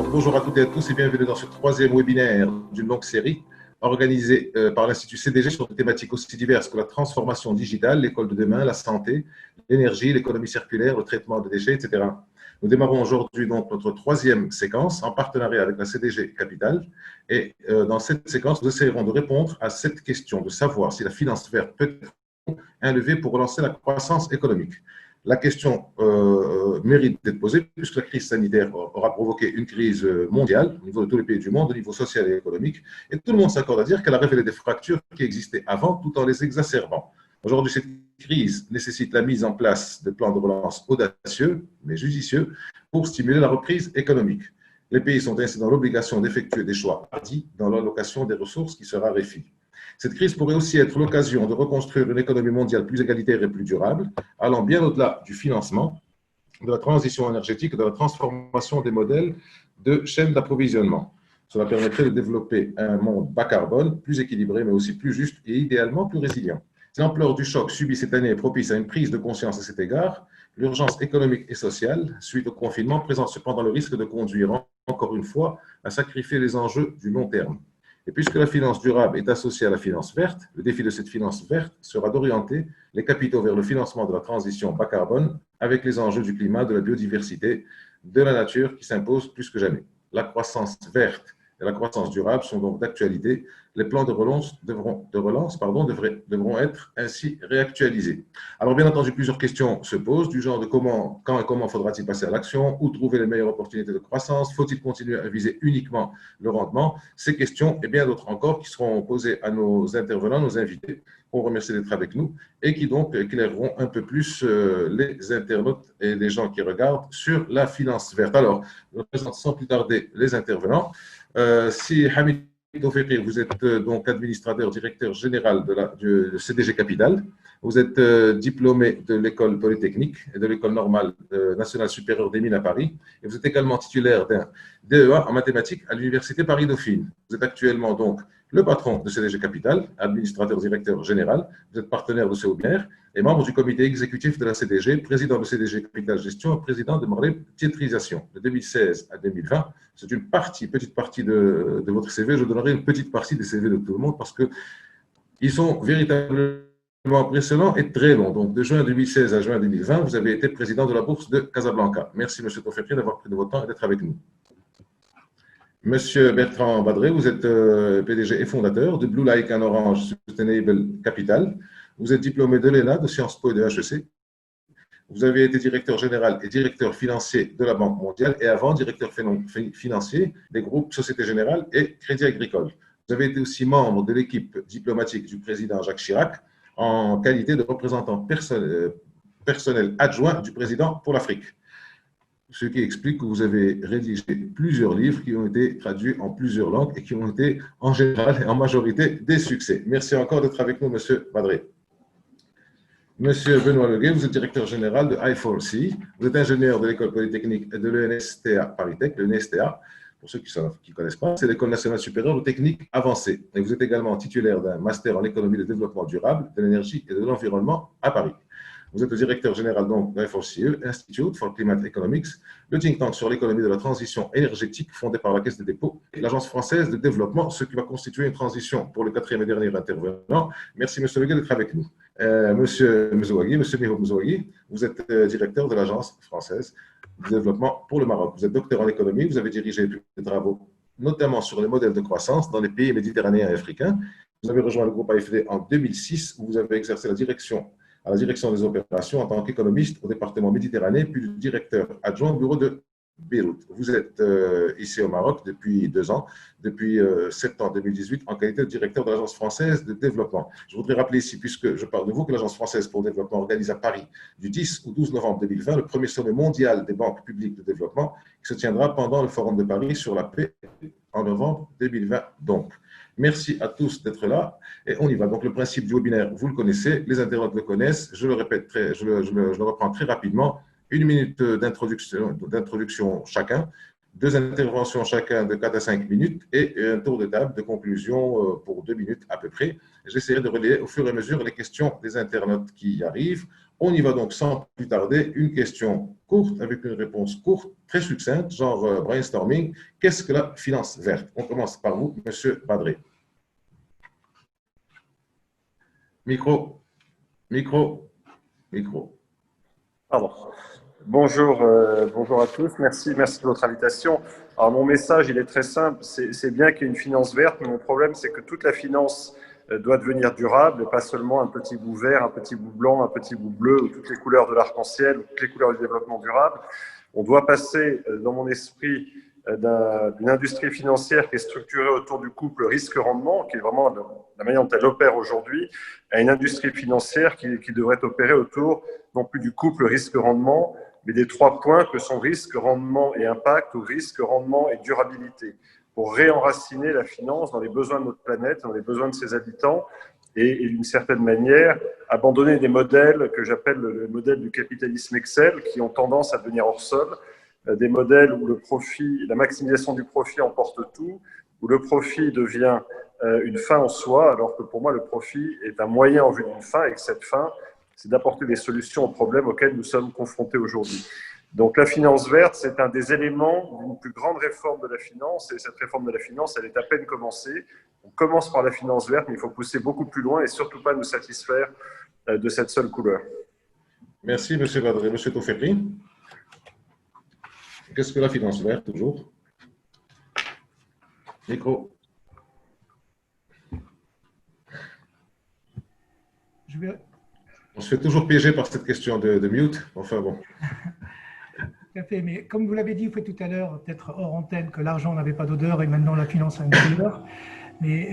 Donc, bonjour à toutes et à tous et bienvenue dans ce troisième webinaire d'une longue série organisée par l'Institut CDG sur des thématiques aussi diverses que la transformation digitale, l'école de demain, la santé, l'énergie, l'économie circulaire, le traitement des déchets, etc. Nous démarrons aujourd'hui donc notre troisième séquence en partenariat avec la CDG Capital. Et dans cette séquence, nous essayerons de répondre à cette question de savoir si la finance verte peut être un levier pour relancer la croissance économique. La question mérite d'être posée puisque la crise sanitaire aura provoqué une crise mondiale au niveau de tous les pays du monde, au niveau social et économique. Et tout le monde s'accorde à dire qu'elle a révélé des fractures qui existaient avant tout en les exacerbant. Aujourd'hui, cette crise nécessite la mise en place de plans de relance audacieux, mais judicieux, pour stimuler la reprise économique. Les pays sont ainsi dans l'obligation d'effectuer des choix hardis dans l'allocation des ressources qui se raréfient. Cette crise pourrait aussi être l'occasion de reconstruire une économie mondiale plus égalitaire et plus durable, allant bien au-delà du financement, de la transition énergétique et de la transformation des modèles de chaînes d'approvisionnement. Cela permettrait de développer un monde bas carbone, plus équilibré, mais aussi plus juste et idéalement plus résilient. Si l'ampleur du choc subi cette année est propice à une prise de conscience à cet égard, l'urgence économique et sociale, suite au confinement, présente cependant le risque de conduire, encore une fois, à sacrifier les enjeux du long terme. Et puisque la finance durable est associée à la finance verte, le défi de cette finance verte sera d'orienter les capitaux vers le financement de la transition bas carbone avec les enjeux du climat, de la biodiversité, de la nature qui s'imposent plus que jamais. La croissance verte et la croissance durable sont donc d'actualité. Les plans de relance devront être ainsi réactualisés. Alors, bien entendu, plusieurs questions se posent, du genre de quand et comment faudra-t-il passer à l'action, où trouver les meilleures opportunités de croissance, faut-il continuer à viser uniquement le rendement? Ces questions et bien d'autres encore qui seront posées à nos intervenants, nos invités, qu'on remercie d'être avec nous et qui donc éclaireront un peu plus les internautes et les gens qui regardent sur la finance verte. Alors, je présente sans plus tarder les intervenants. Si Hamid Tofekri, vous êtes donc administrateur, directeur général du CDG Capital. Vous êtes diplômé de l'école polytechnique et de l'école normale nationale supérieure des mines à Paris. Et vous êtes également titulaire d'un DEA en mathématiques à l'université Paris-Dauphine. Vous êtes actuellement donc le patron de CDG Capital, administrateur, directeur général. Vous êtes partenaire de ce webinaire et membre du comité exécutif de la CDG, président de CDG Capital Gestion et président de Marley Tietrisation. De 2016 à 2020, c'est une petite partie de votre CV. Je donnerai une petite partie des CV de tout le monde parce qu'ils sont véritablement impressionnants et très longs. Donc, de juin 2016 à juin 2020, vous avez été président de la Bourse de Casablanca. Merci, M. Tofekri, d'avoir pris de votre temps et d'être avec nous. Monsieur Bertrand Badré, vous êtes PDG et fondateur de Blue Like and Orange Sustainable Capital. Vous êtes diplômé de l'ENA, de Sciences Po et de HEC. Vous avez été directeur général et directeur financier de la Banque mondiale et avant directeur financier des groupes Société Générale et Crédit Agricole. Vous avez été aussi membre de l'équipe diplomatique du président Jacques Chirac en qualité de représentant personnel adjoint du président pour l'Afrique. Ce qui explique que vous avez rédigé plusieurs livres qui ont été traduits en plusieurs langues et qui ont été en général et en majorité des succès. Merci encore d'être avec nous, Monsieur Badré. Monsieur Benoît Leguet, vous êtes directeur général de I4C. Vous êtes ingénieur de l'école polytechnique et de l'ENSTA Paris-Tech, l'ENSTA. Pour ceux qui ne connaissent pas, c'est l'École nationale supérieure de technique avancée. Et vous êtes également titulaire d'un master en économie de développement durable, de l'énergie et de l'environnement à Paris. Vous êtes le directeur général donc de l'I4CE, Institute for Climate Economics, le think tank sur l'économie de la transition énergétique fondé par la Caisse des dépôts et l'Agence française de développement, ce qui va constituer une transition pour le quatrième et dernier intervenant. Merci, Monsieur Leguet, d'être avec nous. Monsieur Miho Mzouagui, vous êtes directeur de l'Agence française de développement pour le Maroc. Vous êtes docteur en économie, vous avez dirigé des travaux notamment sur les modèles de croissance dans les pays méditerranéens et africains. Vous avez rejoint le groupe AFD en 2006 où vous avez exercé à la direction des opérations en tant qu'économiste au département Méditerranée, puis directeur adjoint au bureau de Beyrouth. Vous êtes ici au Maroc depuis 2 ans, depuis septembre 2018, en qualité de directeur de l'Agence française de développement. Je voudrais rappeler ici, puisque je parle de vous, que l'Agence française pour le développement organise à Paris du 10 au 12 novembre 2020 le premier sommet mondial des banques publiques de développement qui se tiendra pendant le Forum de Paris sur la paix en novembre 2020. Donc, merci à tous d'être là et on y va. Donc, le principe du webinaire, vous le connaissez, les internautes le connaissent. Je le répète, je le reprends très rapidement. 1 minute d'introduction chacun, 2 interventions chacun de 4 à 5 minutes et un tour de table de conclusion pour 2 minutes à peu près. J'essaierai de relayer au fur et à mesure les questions des internautes qui arrivent. On y va donc sans plus tarder. Une question courte avec une réponse courte, très succincte, genre brainstorming. Qu'est-ce que la finance verte? On commence par vous, Monsieur Badré. Micro, micro, micro. Pardon. Bonjour, bonjour à tous. Merci de votre invitation. Alors, mon message, il est très simple. C'est bien qu'il y ait une finance verte, mais mon problème, c'est que toute la finance doit devenir durable et pas sellement un petit bout vert, un petit bout blanc, un petit bout bleu, ou toutes les couleurs de l'arc-en-ciel, ou toutes les couleurs du développement durable. On doit passer, dans mon esprit, d'une industrie financière qui est structurée autour du couple risque-rendement, qui est vraiment la manière dont elle opère aujourd'hui, à une industrie financière qui devrait opérer autour non plus du couple risque-rendement, mais des 3 points que sont risque, rendement et impact, ou risque, rendement et durabilité, pour réenraciner la finance dans les besoins de notre planète, dans les besoins de ses habitants, et d'une certaine manière, abandonner des modèles que j'appelle le modèle du capitalisme Excel, qui ont tendance à devenir hors sol, des modèles où le profit, la maximisation du profit emporte tout, où le profit devient une fin en soi, alors que pour moi, le profit est un moyen en vue d'une fin, et que cette fin, c'est d'apporter des solutions aux problèmes auxquels nous sommes confrontés aujourd'hui. Donc la finance verte, c'est un des éléments d'une plus grande réforme de la finance, et cette réforme de la finance, elle est à peine commencée. On commence par la finance verte, mais il faut pousser beaucoup plus loin et surtout pas nous satisfaire de cette seule couleur. Merci, M. Badré. M. Tofekri. Qu'est-ce que la finance verte, toujours? Micro. On se fait toujours piéger par cette question de mute. Enfin bon. Tout à fait, mais comme vous l'avez dit tout à l'heure, peut-être hors antenne, que l'argent n'avait pas d'odeur et maintenant la finance a une couleur. Mais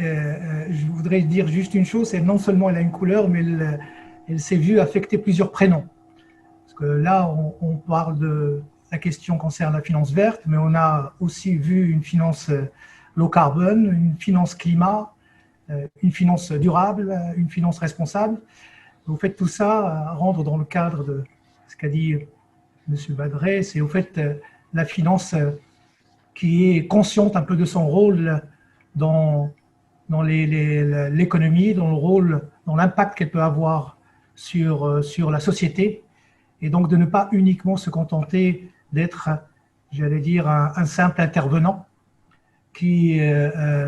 je voudrais dire juste une chose, c'est non seulement elle a une couleur, mais elle s'est vue affecter plusieurs prénoms. Parce que là, on parle de la question concerne la finance verte, mais on a aussi vu une finance low carbone, une finance climat, une finance durable, une finance responsable. Vous faites tout ça à rendre dans le cadre de ce qu'a dit M. Badré, c'est au fait la finance qui est consciente un peu de son rôle dans l'économie, dans le rôle, dans l'impact qu'elle peut avoir sur la société, et donc de ne pas uniquement se contenter d'être, j'allais dire, un simple intervenant qui,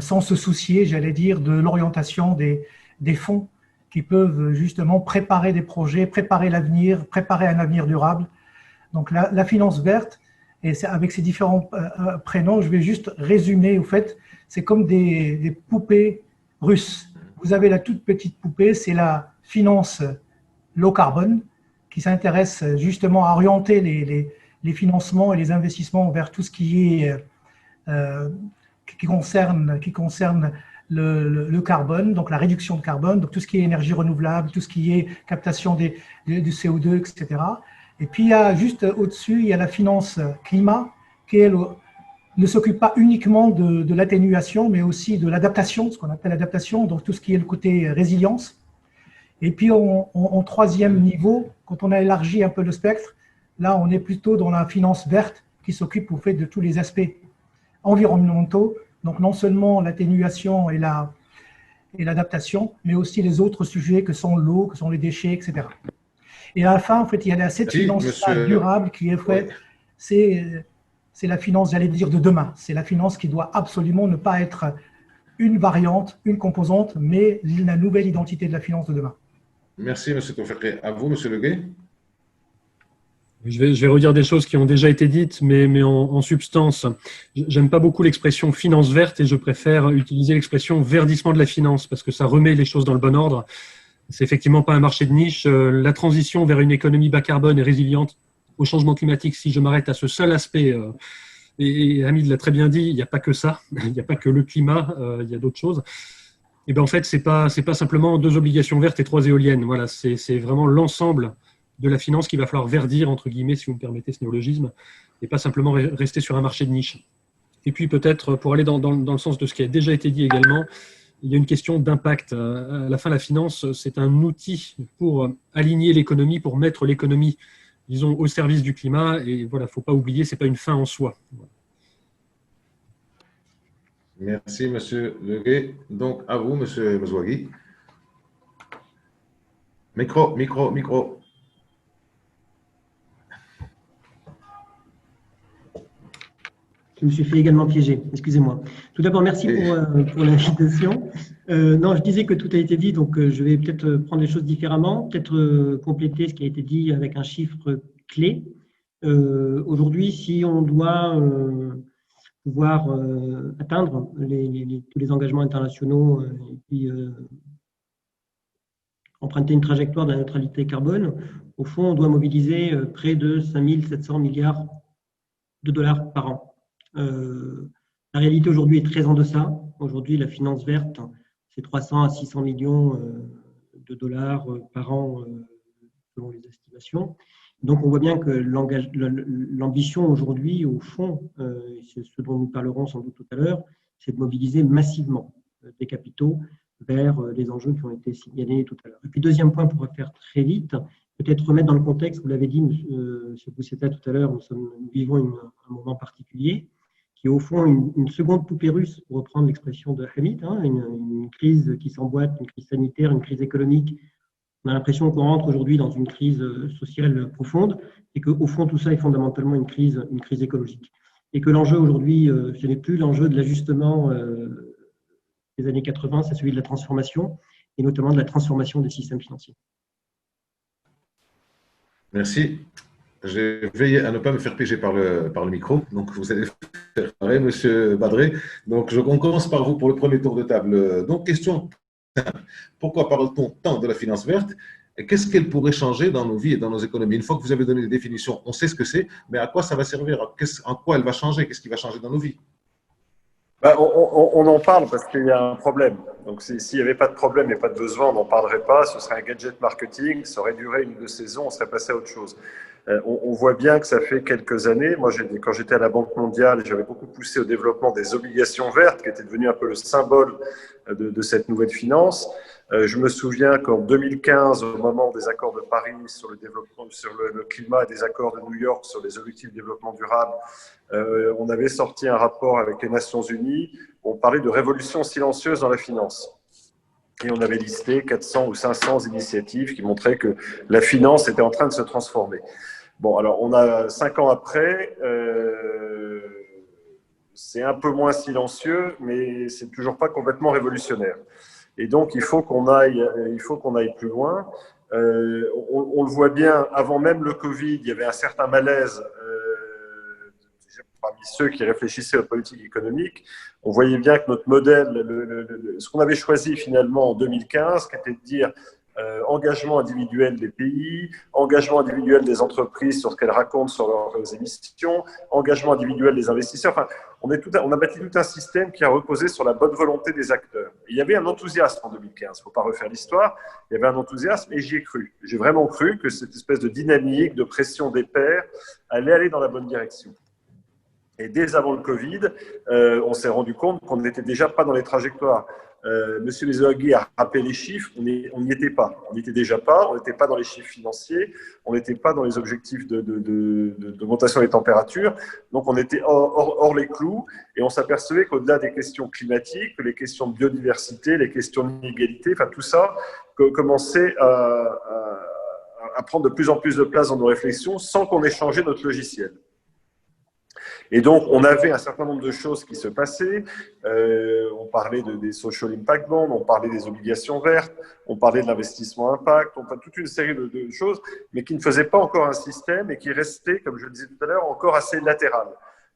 sans se soucier, j'allais dire, de l'orientation des fonds qui peuvent justement préparer des projets, préparer l'avenir, préparer un avenir durable. Donc la finance verte, et avec ces différents prénoms, je vais juste résumer, au fait, c'est comme des poupées russes. Vous avez la toute petite poupée, c'est la finance low carbone, qui s'intéresse justement à orienter les financements et les investissements vers tout ce qui est qui concerne le carbone, donc la réduction de carbone, donc tout ce qui est énergie renouvelable, tout ce qui est captation du CO2, etc. Et puis, il y a juste au-dessus, il y a la finance climat, qui elle, ne s'occupe pas uniquement de l'atténuation, mais aussi de l'adaptation, ce qu'on appelle l'adaptation, donc tout ce qui est le côté résilience. Et puis, en troisième niveau, quand on a élargi un peu le spectre, là, on est plutôt dans la finance verte, qui s'occupe au fait de tous les aspects environnementaux, donc non seulement l'atténuation et l'adaptation, mais aussi les autres sujets que sont l'eau, que sont les déchets, etc. Et à la fin, en fait, il y a cette finance durable qui est faite, c'est la finance, j'allais dire, de demain. C'est la finance qui doit absolument ne pas être une variante, une composante, mais la nouvelle identité de la finance de demain. Merci, M. Tofekri. À vous, M. Leguet. Je vais redire des choses qui ont déjà été dites, mais en substance. J'aime pas beaucoup l'expression finance verte et je préfère utiliser l'expression verdissement de la finance parce que ça remet les choses dans le bon ordre. C'est effectivement pas un marché de niche. La transition vers une économie bas carbone et résiliente au changement climatique, si je m'arrête à ce seul aspect, et Hamid l'a très bien dit, il n'y a pas que ça, il n'y a pas que le climat, il y a d'autres choses. Et ben en fait, c'est pas simplement 2 obligations vertes et 3 éoliennes. Voilà, c'est vraiment l'ensemble de la finance qu'il va falloir verdir, entre guillemets, si vous me permettez ce néologisme, et pas simplement rester sur un marché de niche. Et puis peut-être, pour aller dans le sens de ce qui a déjà été dit également, il y a une question d'impact. À la fin, la finance, c'est un outil pour aligner l'économie, pour mettre l'économie, disons, au service du climat. Et voilà, il ne faut pas oublier, ce n'est pas une fin en soi. Merci, M. Leguet. Donc, à vous, M. Mzouagui. Micro. Je me suis fait également piéger, excusez-moi. Tout d'abord, merci pour l'invitation. Non, je disais que tout a été dit, donc je vais peut-être prendre les choses différemment, peut-être compléter ce qui a été dit avec un chiffre clé. Aujourd'hui, si on doit pouvoir atteindre tous les engagements internationaux et puis emprunter une trajectoire de la neutralité carbone, au fond, on doit mobiliser près de 5 700 milliards de dollars par an. La réalité aujourd'hui est très en deçà. Aujourd'hui, la finance verte, c'est 300 à 600 millions de dollars par an selon les estimations. Donc, on voit bien que l'ambition aujourd'hui, au fond, c'est ce dont nous parlerons sans doute tout à l'heure, c'est de mobiliser massivement des capitaux vers les enjeux qui ont été signalés tout à l'heure. Et puis, deuxième point, pour faire très vite, peut-être remettre dans le contexte, vous l'avez dit, M. Boussetta, tout à l'heure, nous vivons un moment particulier qui est au fond une seconde poupée russe, pour reprendre l'expression de Hamid, une crise qui s'emboîte, une crise sanitaire, une crise économique. On a l'impression qu'on rentre aujourd'hui dans une crise sociale profonde et qu'au fond, tout ça est fondamentalement une crise écologique. Et que l'enjeu aujourd'hui, ce n'est plus l'enjeu de l'ajustement des années 80, c'est celui de la transformation, et notamment de la transformation des systèmes financiers. Merci. J'ai veillé à ne pas me faire piéger par le micro. Donc, vous allez faire pareil, Monsieur Badré. Donc, on commence par vous pour le premier tour de table. Donc, question simple. Pourquoi parle-t-on tant de la finance verte? Et qu'est-ce qu'elle pourrait changer dans nos vies et dans nos économies? Une fois que vous avez donné les définitions, on sait ce que c'est, mais à quoi ça va servir? En quoi elle va changer? Qu'est-ce qui va changer dans nos vies? On en parle parce qu'il y a un problème. Donc, s'il n'y avait pas de problème et pas de besoin, on n'en parlerait pas. Ce serait un gadget marketing, ça aurait duré une ou deux saisons, on serait passé à autre chose. On voit bien que ça fait quelques années. Moi, quand j'étais à la Banque mondiale, j'avais beaucoup poussé au développement des obligations vertes, qui étaient devenues un peu le symbole de cette nouvelle finance. Je me souviens qu'en 2015, au moment des accords de Paris sur le développement, sur le climat, et des accords de New York sur les objectifs de développement durable, on avait sorti un rapport avec les Nations Unies où on parlait de révolution silencieuse dans la finance. Et on avait listé 400 ou 500 initiatives qui montraient que la finance était en train de se transformer. Bon, alors on a 5 ans après, c'est un peu moins silencieux, mais c'est toujours pas complètement révolutionnaire. Et donc il faut qu'on aille plus loin. On le voit bien, avant même le Covid, il y avait un certain malaise parmi ceux qui réfléchissaient aux politiques économiques. On voyait bien que notre modèle, ce qu'on avait choisi finalement en 2015, qui était de dire engagement individuel des pays, engagement individuel des entreprises sur ce qu'elles racontent sur leurs émissions, engagement individuel des investisseurs. Enfin, on a bâti tout un système qui a reposé sur la bonne volonté des acteurs. Il y avait un enthousiasme en 2015, il ne faut pas refaire l'histoire, il y avait un enthousiasme et j'y ai cru. J'ai vraiment cru que cette espèce de dynamique, de pression des pairs allait aller dans la bonne direction. Et dès avant le Covid, on s'est rendu compte qu'on n'était déjà pas dans les trajectoires. Monsieur Lezoagui a rappelé les chiffres, on n'y était pas. On n'y était déjà pas, on n'était pas dans les chiffres financiers, on n'était pas dans les objectifs d'augmentation des températures, donc on était hors les clous et on s'apercevait qu'au-delà des questions climatiques, les questions de biodiversité, les questions d'inégalité, enfin tout ça commençait à prendre de plus en plus de place dans nos réflexions sans qu'on ait changé notre logiciel. Et donc, on avait un certain nombre de choses qui se passaient. On parlait des social impact bonds, on parlait des obligations vertes, on parlait de l'investissement impact, on parlait toute une série de choses, mais qui ne faisaient pas encore un système et qui restaient, comme je le disais tout à l'heure, encore assez latéral.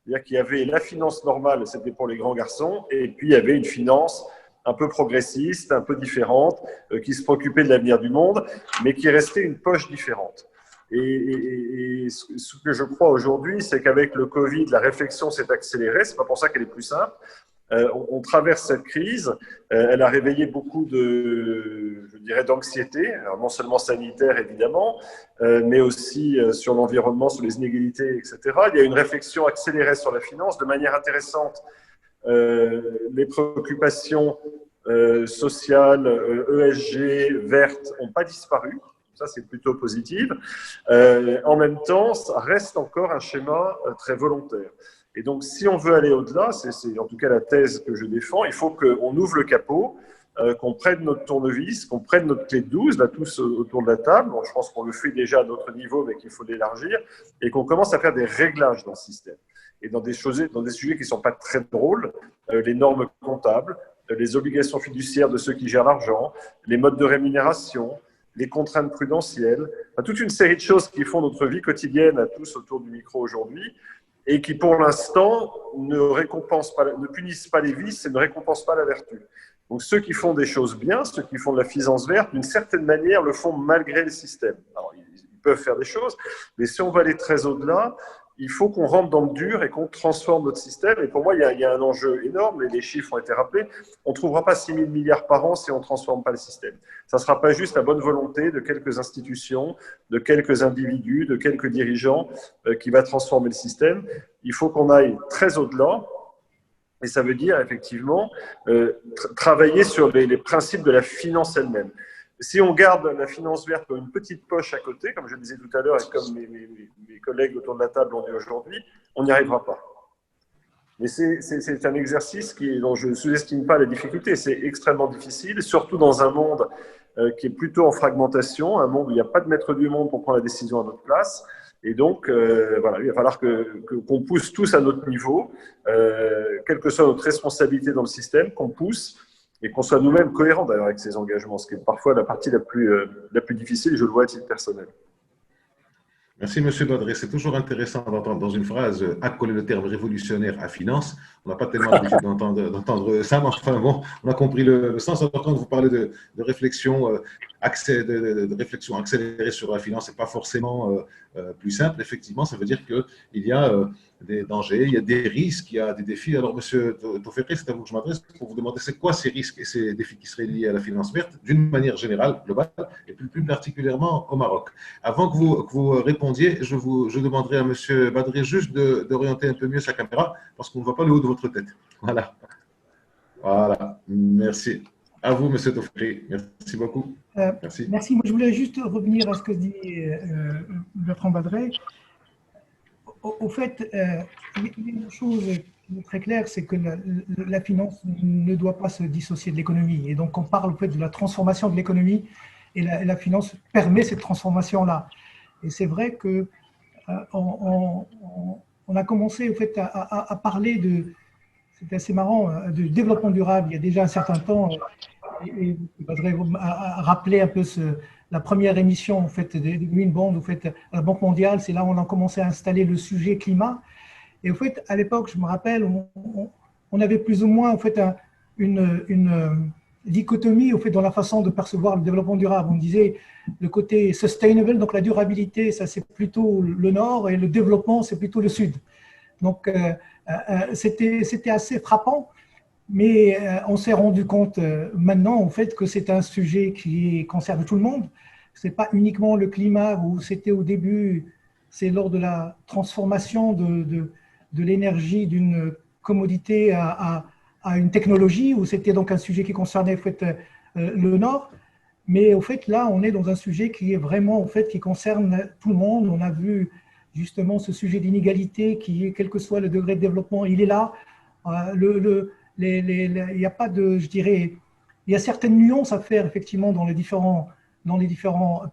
C'est-à-dire qu'il y avait la finance normale, c'était pour les grands garçons, et puis il y avait une finance un peu progressiste, un peu différente, qui se préoccupait de l'avenir du monde, mais qui restait une poche différente. Et ce que je crois aujourd'hui, c'est qu'avec le Covid, la réflexion s'est accélérée. C'est pas pour ça qu'elle est plus simple. On traverse cette crise. Elle a réveillé beaucoup d'anxiété, alors non seulement sanitaire évidemment, mais aussi sur l'environnement, sur les inégalités, etc. Il y a une réflexion accélérée sur la finance de manière intéressante. Les préoccupations sociales, ESG, vertes, n'ont pas disparu. Ça, c'est plutôt positif. En même temps, ça reste encore un schéma très volontaire. Et donc, si on veut aller au-delà, c'est en tout cas la thèse que je défends, il faut qu'on ouvre le capot, qu'on prenne notre tournevis, qu'on prenne notre clé de 12, là, tous autour de la table. Bon, je pense qu'on le fait déjà à notre niveau, mais qu'il faut l'élargir, et qu'on commence à faire des réglages dans le système. et dans des sujets qui ne sont pas très drôles, les normes comptables, les obligations fiduciaires de ceux qui gèrent l'argent, les modes de rémunération, les contraintes prudentielles, enfin, toute une série de choses qui font notre vie quotidienne à tous autour du micro aujourd'hui et qui, pour l'instant, ne punissent pas les vices et ne récompensent pas la vertu. Donc, ceux qui font des choses bien, ceux qui font de la finance verte, d'une certaine manière, le font malgré le système. Alors, ils peuvent faire des choses, mais si on va aller très au-delà, il faut qu'on rentre dans le dur et qu'on transforme notre système. Et pour moi, il y a un enjeu énorme, et les chiffres ont été rappelés. On ne trouvera pas 6 000 milliards par an si on ne transforme pas le système. Ça ne sera pas juste la bonne volonté de quelques institutions, de quelques individus, de quelques dirigeants qui va transformer le système. Il faut qu'on aille très au-delà. Et ça veut dire effectivement travailler sur les principes de la finance elle-même. Si on garde la finance verte comme une petite poche à côté, comme je le disais tout à l'heure et comme mes collègues autour de la table l'ont dit aujourd'hui, on n'y arrivera pas. Mais c'est un exercice dont je ne sous-estime pas la difficulté. C'est extrêmement difficile, surtout dans un monde qui est plutôt en fragmentation, un monde où il n'y a pas de maître du monde pour prendre la décision à notre place. Et donc, voilà, il va falloir qu'on pousse tous à notre niveau, quelle que soit notre responsabilité dans le système, qu'on pousse et qu'on soit nous-mêmes cohérents d'ailleurs avec ces engagements, ce qui est parfois la partie la plus difficile, je le vois à titre personnel. Merci, M. Badré. C'est toujours intéressant d'entendre dans une phrase accoler le terme révolutionnaire à finance. On n'a pas tellement l'habitude d'entendre ça, mais enfin bon, on a compris le sens. Alors, quand vous parlez de réflexion, de réflexion accélérée sur la finance, ce n'est pas forcément plus simple. Effectivement, ça veut dire qu'il y a des dangers, il y a des risques, il y a des défis. Alors, M. Tofekri, c'est à vous que je m'adresse pour vous demander c'est quoi ces risques et ces défis qui seraient liés à la finance verte d'une manière générale, globale, et plus particulièrement au Maroc. Avant que vous répondiez, je demanderai à M. Badré juste d'orienter un peu mieux sa caméra parce qu'on ne voit pas le haut de votre tête. Voilà. Voilà. Merci. À vous, M. Tofekri. Merci beaucoup. Merci. Merci. Moi, je voulais juste revenir à ce que dit Bertrand Badré. Au fait, il y a une chose très claire, c'est que la finance ne doit pas se dissocier de l'économie. Et donc, on parle au fait de la transformation de l'économie et la finance permet cette transformation-là. Et c'est vrai que on a commencé au fait à parler c'est assez marrant, de développement durable il y a déjà un certain temps. Et Badré a rappelé un peu la première émission en fait, des Green Bonds à la Banque mondiale, c'est là où on a commencé à installer le sujet climat. Et en fait, à l'époque, je me rappelle, on avait plus ou moins en fait, une dichotomie au fait, dans la façon de percevoir le développement durable. On disait le côté sustainable, donc la durabilité, ça c'est plutôt le nord et le développement, c'est plutôt le sud. Donc, c'était assez frappant. Mais on s'est rendu compte maintenant en fait que c'est un sujet qui concerne tout le monde. Ce n'est pas uniquement le climat où c'était au début, c'est lors de la transformation de l'énergie d'une commodité à une technologie où c'était donc un sujet qui concernait en fait, le Nord. Mais au fait là, on est dans un sujet qui est vraiment en fait qui concerne tout le monde. On a vu justement ce sujet d'inégalité qui est quel que soit le degré de développement, il est là. Il n'y a pas de, je dirais, il y a certaines nuances à faire effectivement dans les différents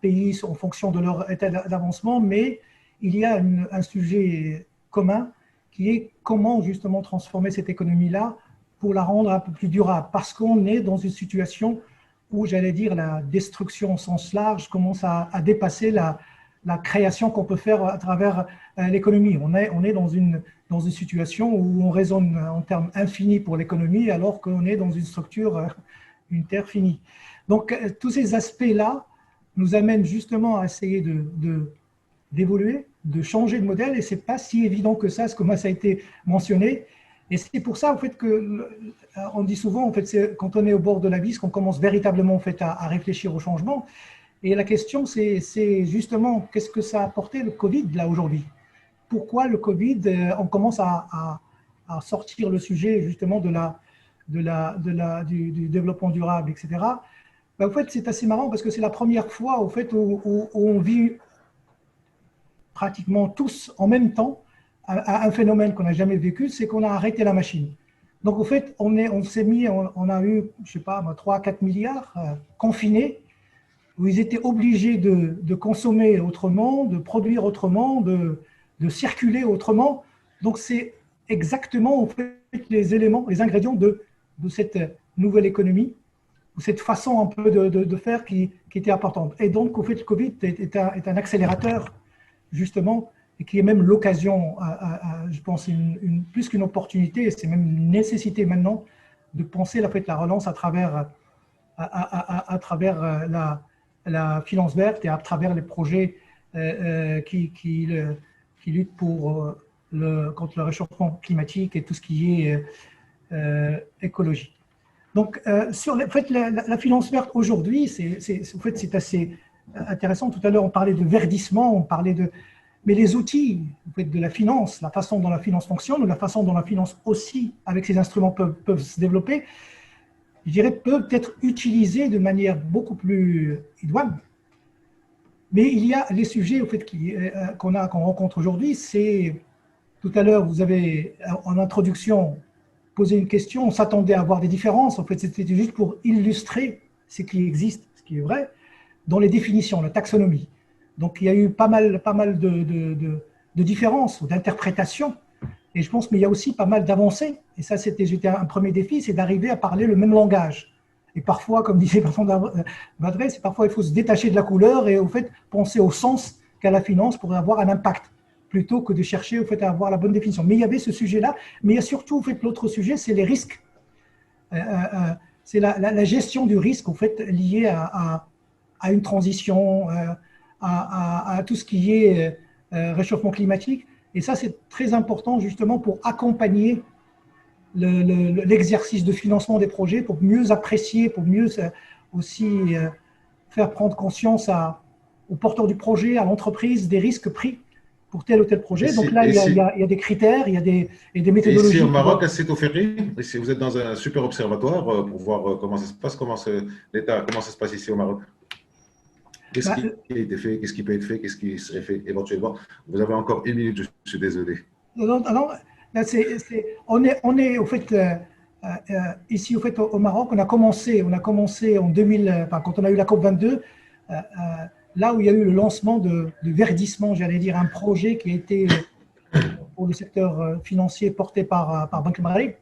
pays en fonction de leur état d'avancement, mais il y a un sujet commun qui est comment justement transformer cette économie-là pour la rendre un peu plus durable, parce qu'on est dans une situation où, j'allais dire, la destruction au sens large commence à dépasser la création qu'on peut faire à travers l'économie. On est dans une situation où on raisonne en termes infinis pour l'économie, alors qu'on est dans une structure, une terre finie. Donc, tous ces aspects-là nous amènent justement à essayer d'évoluer, de changer de modèle, et ce n'est pas si évident que ça, comme ça a été mentionné. Et c'est pour ça, en fait, on dit souvent, en fait, c'est quand on est au bord de l'abysse qu'on commence véritablement en fait, à réfléchir au changement. Et la question, c'est justement, qu'est-ce que ça a apporté le Covid, là, aujourd'hui? Pourquoi le Covid, on commence à sortir le sujet, justement, du développement durable, etc. Ben, en fait, c'est assez marrant parce que c'est la première fois, au fait, où on vit pratiquement tous en même temps un phénomène qu'on n'a jamais vécu, c'est qu'on a arrêté la machine. Donc, au fait, on a eu, je sais pas, 3-4 milliards confinés, où ils étaient obligés de consommer autrement, de produire autrement, de circuler autrement. Donc, c'est exactement en fait, les éléments, les ingrédients de cette nouvelle économie, ou cette façon un peu de faire qui était importante. Et donc, au fait, le Covid est un accélérateur, justement, et qui est même l'occasion, je pense, plus qu'une opportunité, c'est même une nécessité maintenant de penser la relance à travers la finance verte et à travers les projets qui luttent contre le réchauffement climatique et tout ce qui est écologie. Donc, sur la finance verte aujourd'hui, c'est assez intéressant. Tout à l'heure, on parlait de verdissement, on parlait de… Mais les outils de la finance, la façon dont la finance fonctionne, ou la façon dont la finance aussi, avec ses instruments, peuvent se développer, je dirais, peuvent être utilisés de manière beaucoup plus idoine. Mais il y a les sujets qu'on rencontre aujourd'hui. C'est, tout à l'heure, vous avez, en introduction, posé une question, on s'attendait à avoir des différences. En fait, c'était juste pour illustrer ce qui existe, ce qui est vrai, dans les définitions, la taxonomie. Donc, il y a eu pas mal de différences ou d'interprétations. Et je pense qu'il y a aussi pas mal d'avancées. Et ça, c'était un premier défi, c'est d'arriver à parler le même langage. Et parfois, comme disait Vincent Vadret, parfois il faut se détacher de la couleur et au fait penser au sens qu'a la finance pour avoir un impact, plutôt que de chercher au fait à avoir la bonne définition. Mais il y avait ce sujet-là. Mais il y a surtout au fait l'autre sujet, c'est les risques. C'est la gestion du risque au fait lié à une transition, à tout ce qui est réchauffement climatique. Et ça, c'est très important justement pour accompagner l'exercice de financement des projets, pour mieux apprécier, pour mieux aussi faire prendre conscience aux porteurs du projet, à l'entreprise, des risques pris pour tel ou tel projet. Donc là, il y a des critères, il y a des méthodologies. Ici au Maroc, à Setoferri, ici vous êtes dans un super observatoire pour voir comment ça se passe, comment ça se passe ici au Maroc. Qu'est-ce qui a été fait, qu'est-ce qui peut être fait, qu'est-ce qui serait fait éventuellement? Vous avez encore 1 minute, je suis désolé. Non, là, on est au fait, ici au fait au Maroc, on a commencé en 2000, quand on a eu la COP22, là où il y a eu le lancement de verdissement, j'allais dire, un projet qui a été pour le secteur financier porté par Banque Maghreb,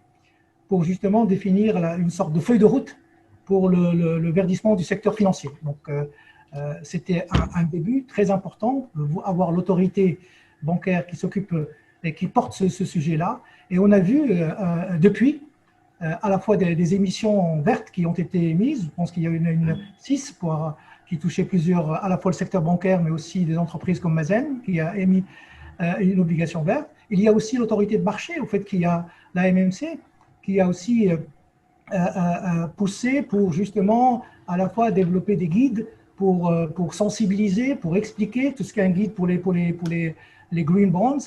pour justement définir une sorte de feuille de route pour le verdissement du secteur financier. Donc, c'était un début très important, avoir l'autorité bancaire qui s'occupe et qui porte ce sujet-là. Et on a vu depuis à la fois des émissions vertes qui ont été émises. Je pense qu'il y a une 6 qui touchait plusieurs, à la fois le secteur bancaire, mais aussi des entreprises comme Mazen, qui a émis une obligation verte. Il y a aussi l'autorité de marché, au fait qu'il y a la MMC, qui a aussi poussé pour justement à la fois développer des guides pour sensibiliser, pour expliquer tout ce qu'est un guide pour les green bonds.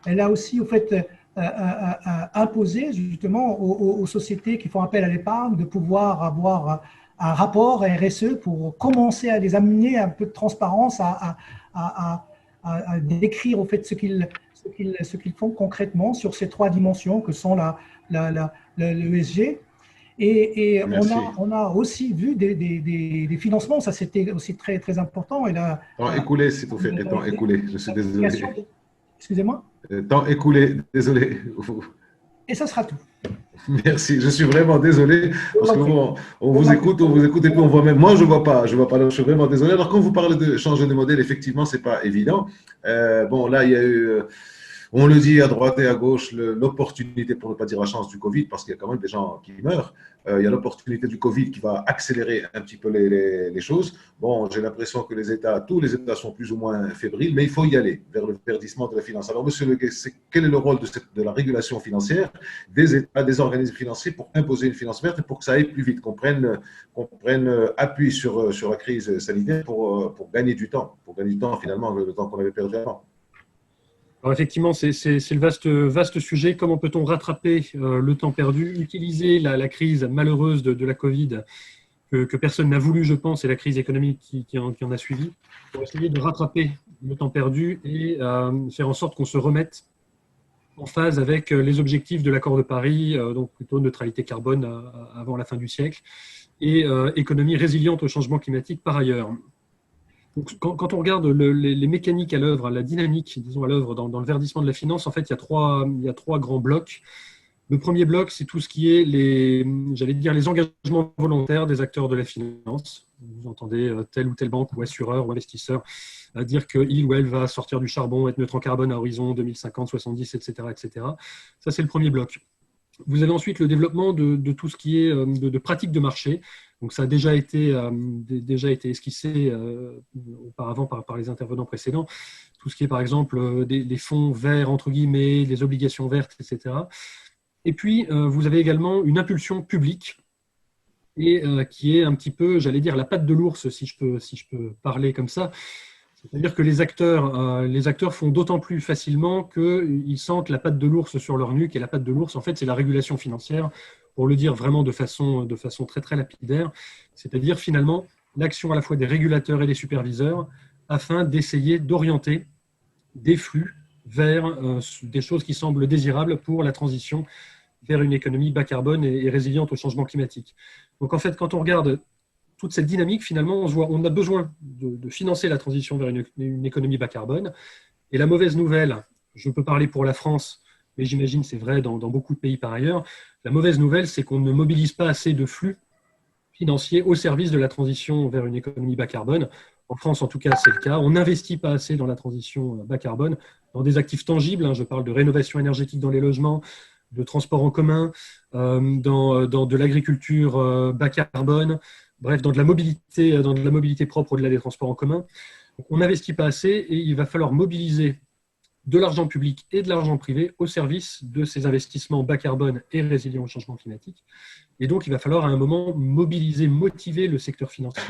Elle a aussi, au fait, imposé justement aux sociétés qui font appel à l'épargne de pouvoir avoir un rapport RSE pour commencer à les amener un peu de transparence, à décrire au fait ce qu'ils font concrètement sur ces 3 dimensions que sont l'ESG. Et on a aussi vu des financements, ça c'était aussi très, très important. Temps écoulé, c'est tout fait, temps écoulé, je suis désolé. Excusez-moi. Temps écoulé, désolé. Et ça sera tout. Merci, je suis vraiment désolé parce que on vous écoute et puis on voit même. Moi, je vois pas, je suis vraiment désolé. Alors, quand vous parlez de changer de modèle, effectivement, c'est pas évident. Bon, là, il y a eu. On le dit à droite et à gauche, l'opportunité, pour ne pas dire la chance du Covid, parce qu'il y a quand même des gens qui meurent. Il y a l'opportunité du Covid qui va accélérer un petit peu les choses. Bon, j'ai l'impression que tous les États sont plus ou moins fébriles, mais il faut y aller vers le verdissement de la finance. Alors, monsieur Le Guet, quel est le rôle de la régulation financière des États, des organismes financiers pour imposer une finance verte et pour que ça aille plus vite, qu'on prenne appui sur la crise sanitaire pour gagner du temps, finalement, le temps qu'on avait perdu avant? Alors effectivement, c'est le vaste sujet. Comment peut-on rattraper le temps perdu, utiliser la crise malheureuse de la Covid que personne n'a voulu, je pense, et la crise économique qui en a suivi, pour essayer de rattraper le temps perdu et faire en sorte qu'on se remette en phase avec les objectifs de l'accord de Paris, donc plutôt neutralité carbone avant la fin du siècle, et économie résiliente au changement climatique par ailleurs. Donc, quand on regarde les mécaniques à l'œuvre, la dynamique, disons, à l'œuvre dans le verdissement de la finance, en fait, il y a trois grands blocs. Le premier bloc, c'est tout ce qui est j'allais dire, les engagements volontaires des acteurs de la finance. Vous entendez telle ou telle banque ou assureur ou investisseur dire qu'il ou elle va sortir du charbon, être neutre en carbone à horizon 2050, 70, etc., etc. Ça, c'est le premier bloc. Vous avez ensuite le développement de tout ce qui est de pratiques de marché. Donc, ça a déjà été esquissé auparavant par les intervenants précédents. Tout ce qui est, par exemple, des fonds verts, entre guillemets, des obligations vertes, etc. Et puis, vous avez également une impulsion publique et qui est un petit peu, j'allais dire, la patte de l'ours, si je peux parler comme ça. C'est-à-dire que les acteurs font d'autant plus facilement qu'ils sentent la patte de l'ours sur leur nuque. Et la patte de l'ours, en fait, c'est la régulation financière, pour le dire vraiment de façon très, très lapidaire. C'est-à-dire, finalement, l'action à la fois des régulateurs et des superviseurs afin d'essayer d'orienter des flux vers des choses qui semblent désirables pour la transition vers une économie bas carbone et résiliente au changement climatique. Donc, en fait, quand on regarde toute cette dynamique, finalement, on a besoin de financer la transition vers une économie bas carbone. Et la mauvaise nouvelle, je peux parler pour la France, mais j'imagine que c'est vrai dans beaucoup de pays par ailleurs, la mauvaise nouvelle, c'est qu'on ne mobilise pas assez de flux financiers au service de la transition vers une économie bas carbone. En France, en tout cas, c'est le cas. On n'investit pas assez dans la transition bas carbone, dans des actifs tangibles. Je parle de rénovation énergétique dans les logements, de transport en commun, dans de l'agriculture bas carbone, bref, dans de la mobilité propre au-delà des transports en commun. Donc, on n'investit pas assez et il va falloir mobiliser de l'argent public et de l'argent privé au service de ces investissements bas carbone et résilients au changement climatique. Et donc, il va falloir à un moment motiver le secteur financier.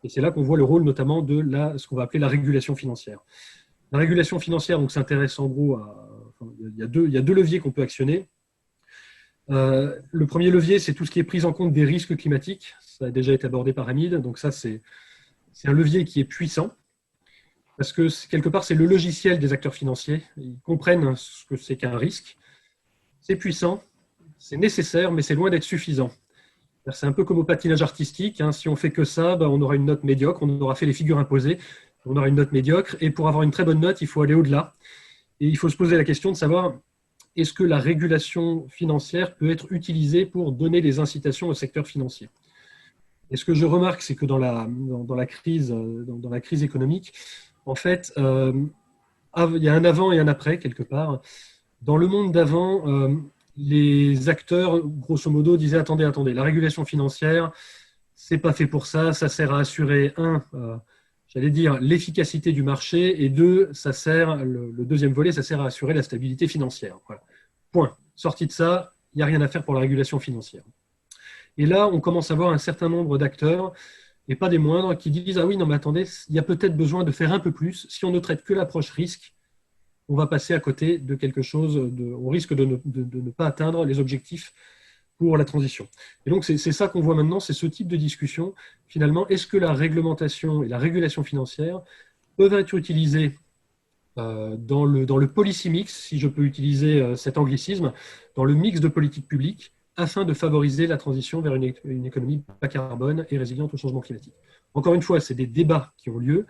Et c'est là qu'on voit le rôle notamment de ce qu'on va appeler la régulation financière. La régulation financière, donc, s'intéresse en gros il y a deux leviers qu'on peut actionner. Le premier levier, c'est tout ce qui est prise en compte des risques climatiques. Ça a déjà été abordé par Hamid. Donc ça, c'est un levier qui est puissant parce que quelque part, c'est le logiciel des acteurs financiers. Ils comprennent ce que c'est qu'un risque. C'est puissant, c'est nécessaire, mais c'est loin d'être suffisant. C'est un peu comme au patinage artistique. Si on fait que ça, on aura une note médiocre. On aura fait les figures imposées. On aura une note médiocre. Et pour avoir une très bonne note, il faut aller au-delà. Et il faut se poser la question de savoir est-ce que la régulation financière peut être utilisée pour donner des incitations au secteur financier. Et ce que je remarque, c'est que dans la crise économique, en fait, il y a un avant et un après, quelque part. Dans le monde d'avant, les acteurs, grosso modo, disaient attendez, la régulation financière, c'est pas fait pour ça, ça sert à assurer, j'allais dire, l'efficacité du marché, et deux, le deuxième volet, ça sert à assurer la stabilité financière. Voilà. Point. Sorti de ça, il n'y a rien à faire pour la régulation financière. Et là, on commence à voir un certain nombre d'acteurs, et pas des moindres, qui disent ah oui, non mais attendez, il y a peut-être besoin de faire un peu plus. Si on ne traite que l'approche risque, on va passer à côté de quelque chose, on risque de ne pas atteindre les objectifs pour la transition. Et donc, c'est ça qu'on voit maintenant, c'est ce type de discussion. Finalement, est-ce que la réglementation et la régulation financière peuvent être utilisées dans le policy mix, si je peux utiliser cet anglicisme, dans le mix de politique publique, afin de favoriser la transition vers une économie bas carbone et résiliente au changement climatique. Encore une fois, c'est des débats qui ont lieu.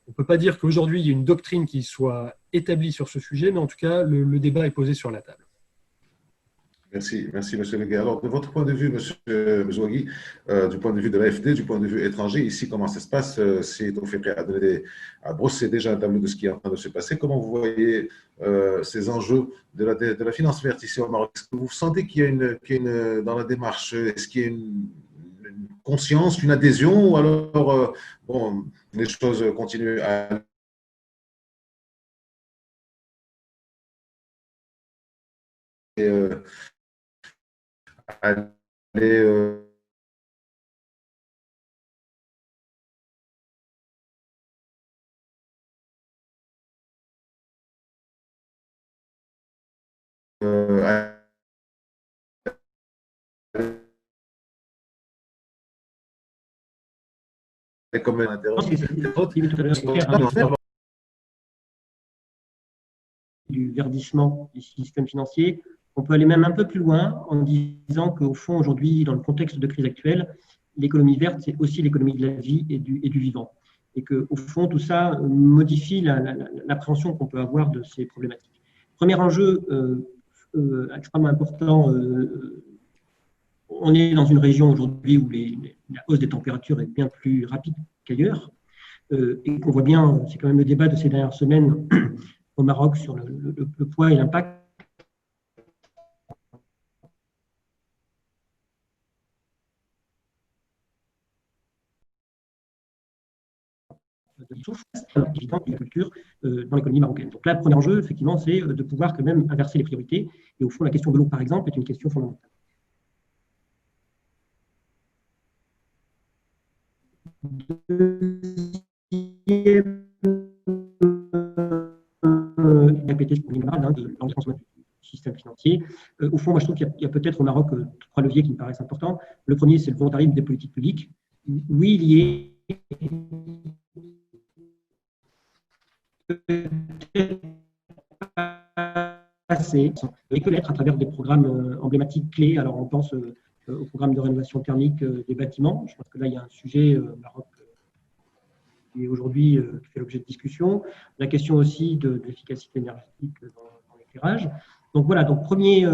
On ne peut pas dire qu'aujourd'hui, il y a une doctrine qui soit établie sur ce sujet, mais en tout cas, le débat est posé sur la table. Merci, Monsieur Leguet. Alors, de votre point de vue, Monsieur Mzouagui, du point de vue de l'AFD, du point de vue étranger, ici, comment ça se passe? Si on fait prêt à brosser déjà un tableau de ce qui est en train de se passer, comment vous voyez ces enjeux de la finance verte ici au Maroc? Est-ce que vous sentez qu'il y a dans la démarche, est-ce qu'il y a une conscience, une adhésion, ou alors, les choses continuent à aller comme un intérêt du verdissement du système financier. On peut aller même un peu plus loin en disant qu'au fond, aujourd'hui, dans le contexte de crise actuelle, l'économie verte, c'est aussi l'économie de la vie et du vivant. et qu'au fond, tout ça modifie l'appréhension qu'on peut avoir de ces problématiques. Premier enjeu extrêmement important, on est dans une région aujourd'hui où la hausse des températures est bien plus rapide qu'ailleurs, et qu'on voit bien, c'est quand même le débat de ces dernières semaines au Maroc sur le poids et l'impact de souffle, évidemment, de la culture dans l'économie marocaine. Donc là, le premier enjeu, effectivement, c'est de pouvoir quand même inverser les priorités. Et au fond, la question de l'eau, par exemple, est une question fondamentale. Répéter ce point général de l'entrée du système financier. Au fond, moi, je trouve qu'il y a peut-être au Maroc trois leviers qui me paraissent importants. Le premier, c'est le volontarisme des politiques publiques. Oui, il y est assez, et connaître à travers des programmes emblématiques clés. Alors, on pense au programme de rénovation thermique des bâtiments. Je pense que là, il y a un sujet au Maroc qui est aujourd'hui qui fait l'objet de discussion. La question aussi de l'efficacité énergétique dans l'éclairage. Donc voilà, donc premier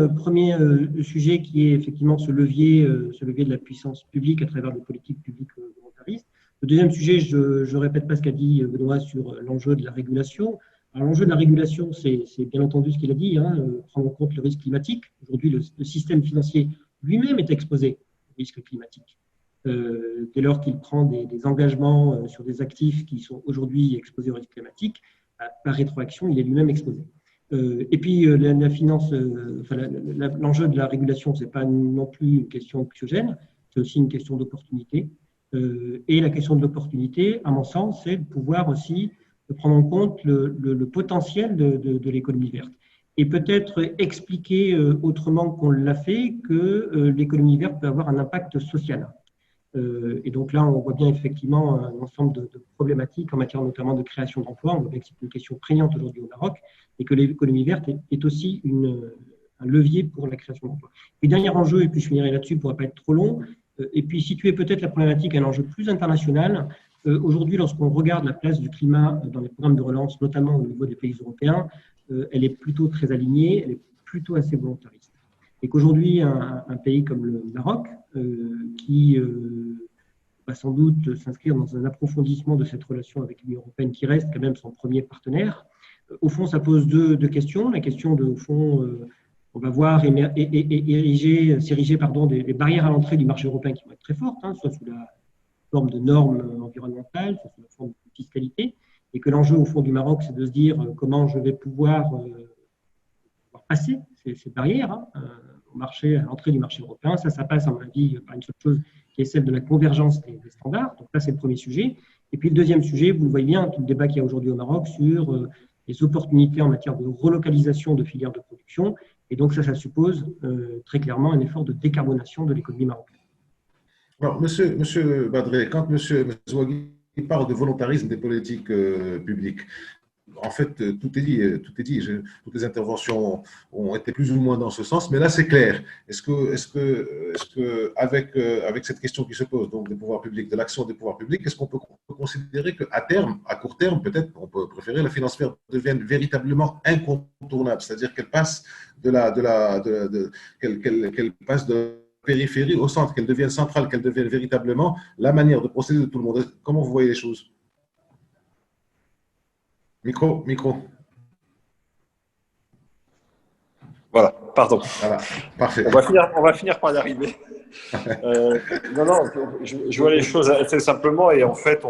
sujet qui est effectivement ce levier de la puissance publique à travers des politiques publiques volontaristes. Le deuxième sujet, je ne répète pas ce qu'a dit Benoît sur l'enjeu de la régulation. Alors l'enjeu de la régulation, c'est bien entendu ce qu'il a dit, prendre en compte le risque climatique. Aujourd'hui, le système financier lui-même est exposé au risque climatique. Dès lors qu'il prend des engagements sur des actifs qui sont aujourd'hui exposés au risque climatique, par rétroaction, il est lui-même exposé. Et puis la finance, l'enjeu de la régulation, ce n'est pas non plus une question anxiogène, c'est aussi une question d'opportunité. Et la question de l'opportunité, à mon sens, c'est de pouvoir aussi prendre en compte le potentiel de l'économie verte. Et peut-être expliquer autrement qu'on l'a fait que l'économie verte peut avoir un impact social. Et donc là, on voit bien effectivement un ensemble de problématiques en matière notamment de création d'emplois. On voit bien que c'est une question prégnante aujourd'hui au Maroc et que l'économie verte est aussi un levier pour la création d'emplois. Et dernier enjeu, et puis je finirai là-dessus pour ne pas être trop long, et puis situer peut-être la problématique à un enjeu plus international. Aujourd'hui, lorsqu'on regarde la place du climat dans les programmes de relance, notamment au niveau des pays européens, elle est plutôt très alignée, elle est plutôt assez volontariste. Et qu'aujourd'hui, un pays comme le Maroc, qui va sans doute s'inscrire dans un approfondissement de cette relation avec l'Union européenne, qui reste quand même son premier partenaire, au fond, ça pose deux questions. La question de, au fond, on va voir s'ériger des barrières à l'entrée du marché européen qui vont être très fortes, soit sous la forme de normes environnementales, soit sous la forme de fiscalité, et que l'enjeu au fond du Maroc, c'est de se dire comment je vais pouvoir passer ces barrières au marché, à l'entrée du marché européen. Ça passe, à mon avis, par une seule chose qui est celle de la convergence des standards. Donc là, c'est le premier sujet. Et puis le deuxième sujet, vous le voyez bien, tout le débat qu'il y a aujourd'hui au Maroc sur les opportunités en matière de relocalisation de filières de production. Et donc ça suppose très clairement un effort de décarbonation de l'économie marocaine. Alors, monsieur Badré, quand monsieur Zouagui parle de volontarisme des politiques publiques, en fait, tout est dit. Toutes les interventions ont été plus ou moins dans ce sens, mais là, c'est clair. Est-ce que avec cette question qui se pose, donc des pouvoirs publics, de l'action des pouvoirs publics, est-ce qu'on peut considérer qu'à terme, à court terme, peut-être, on peut préférer la finance verte devienne véritablement incontournable, c'est-à-dire qu'elle passe qu'elle passe de périphérie au centre, qu'elle devienne centrale, qu'elle devienne véritablement la manière de procéder de tout le monde. Comment vous voyez les choses? Micro. Voilà, pardon. Voilà, parfait. On va finir par y arriver. Non, je vois les choses assez simplement et en fait,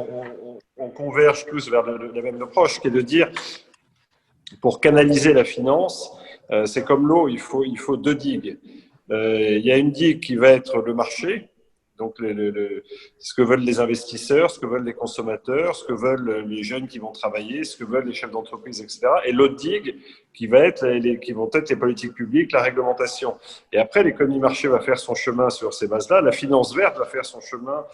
on converge tous vers la même approche, qui est de dire, pour canaliser la finance, c'est comme l'eau, il faut deux digues. Il y a une digue qui va être le marché, donc ce que veulent les investisseurs, ce que veulent les consommateurs, ce que veulent les jeunes qui vont travailler, ce que veulent les chefs d'entreprise, etc. Et l'autre digue qui vont être les politiques publiques, la réglementation. Et après, l'économie marché va faire son chemin sur ces bases-là, la finance verte va faire son chemin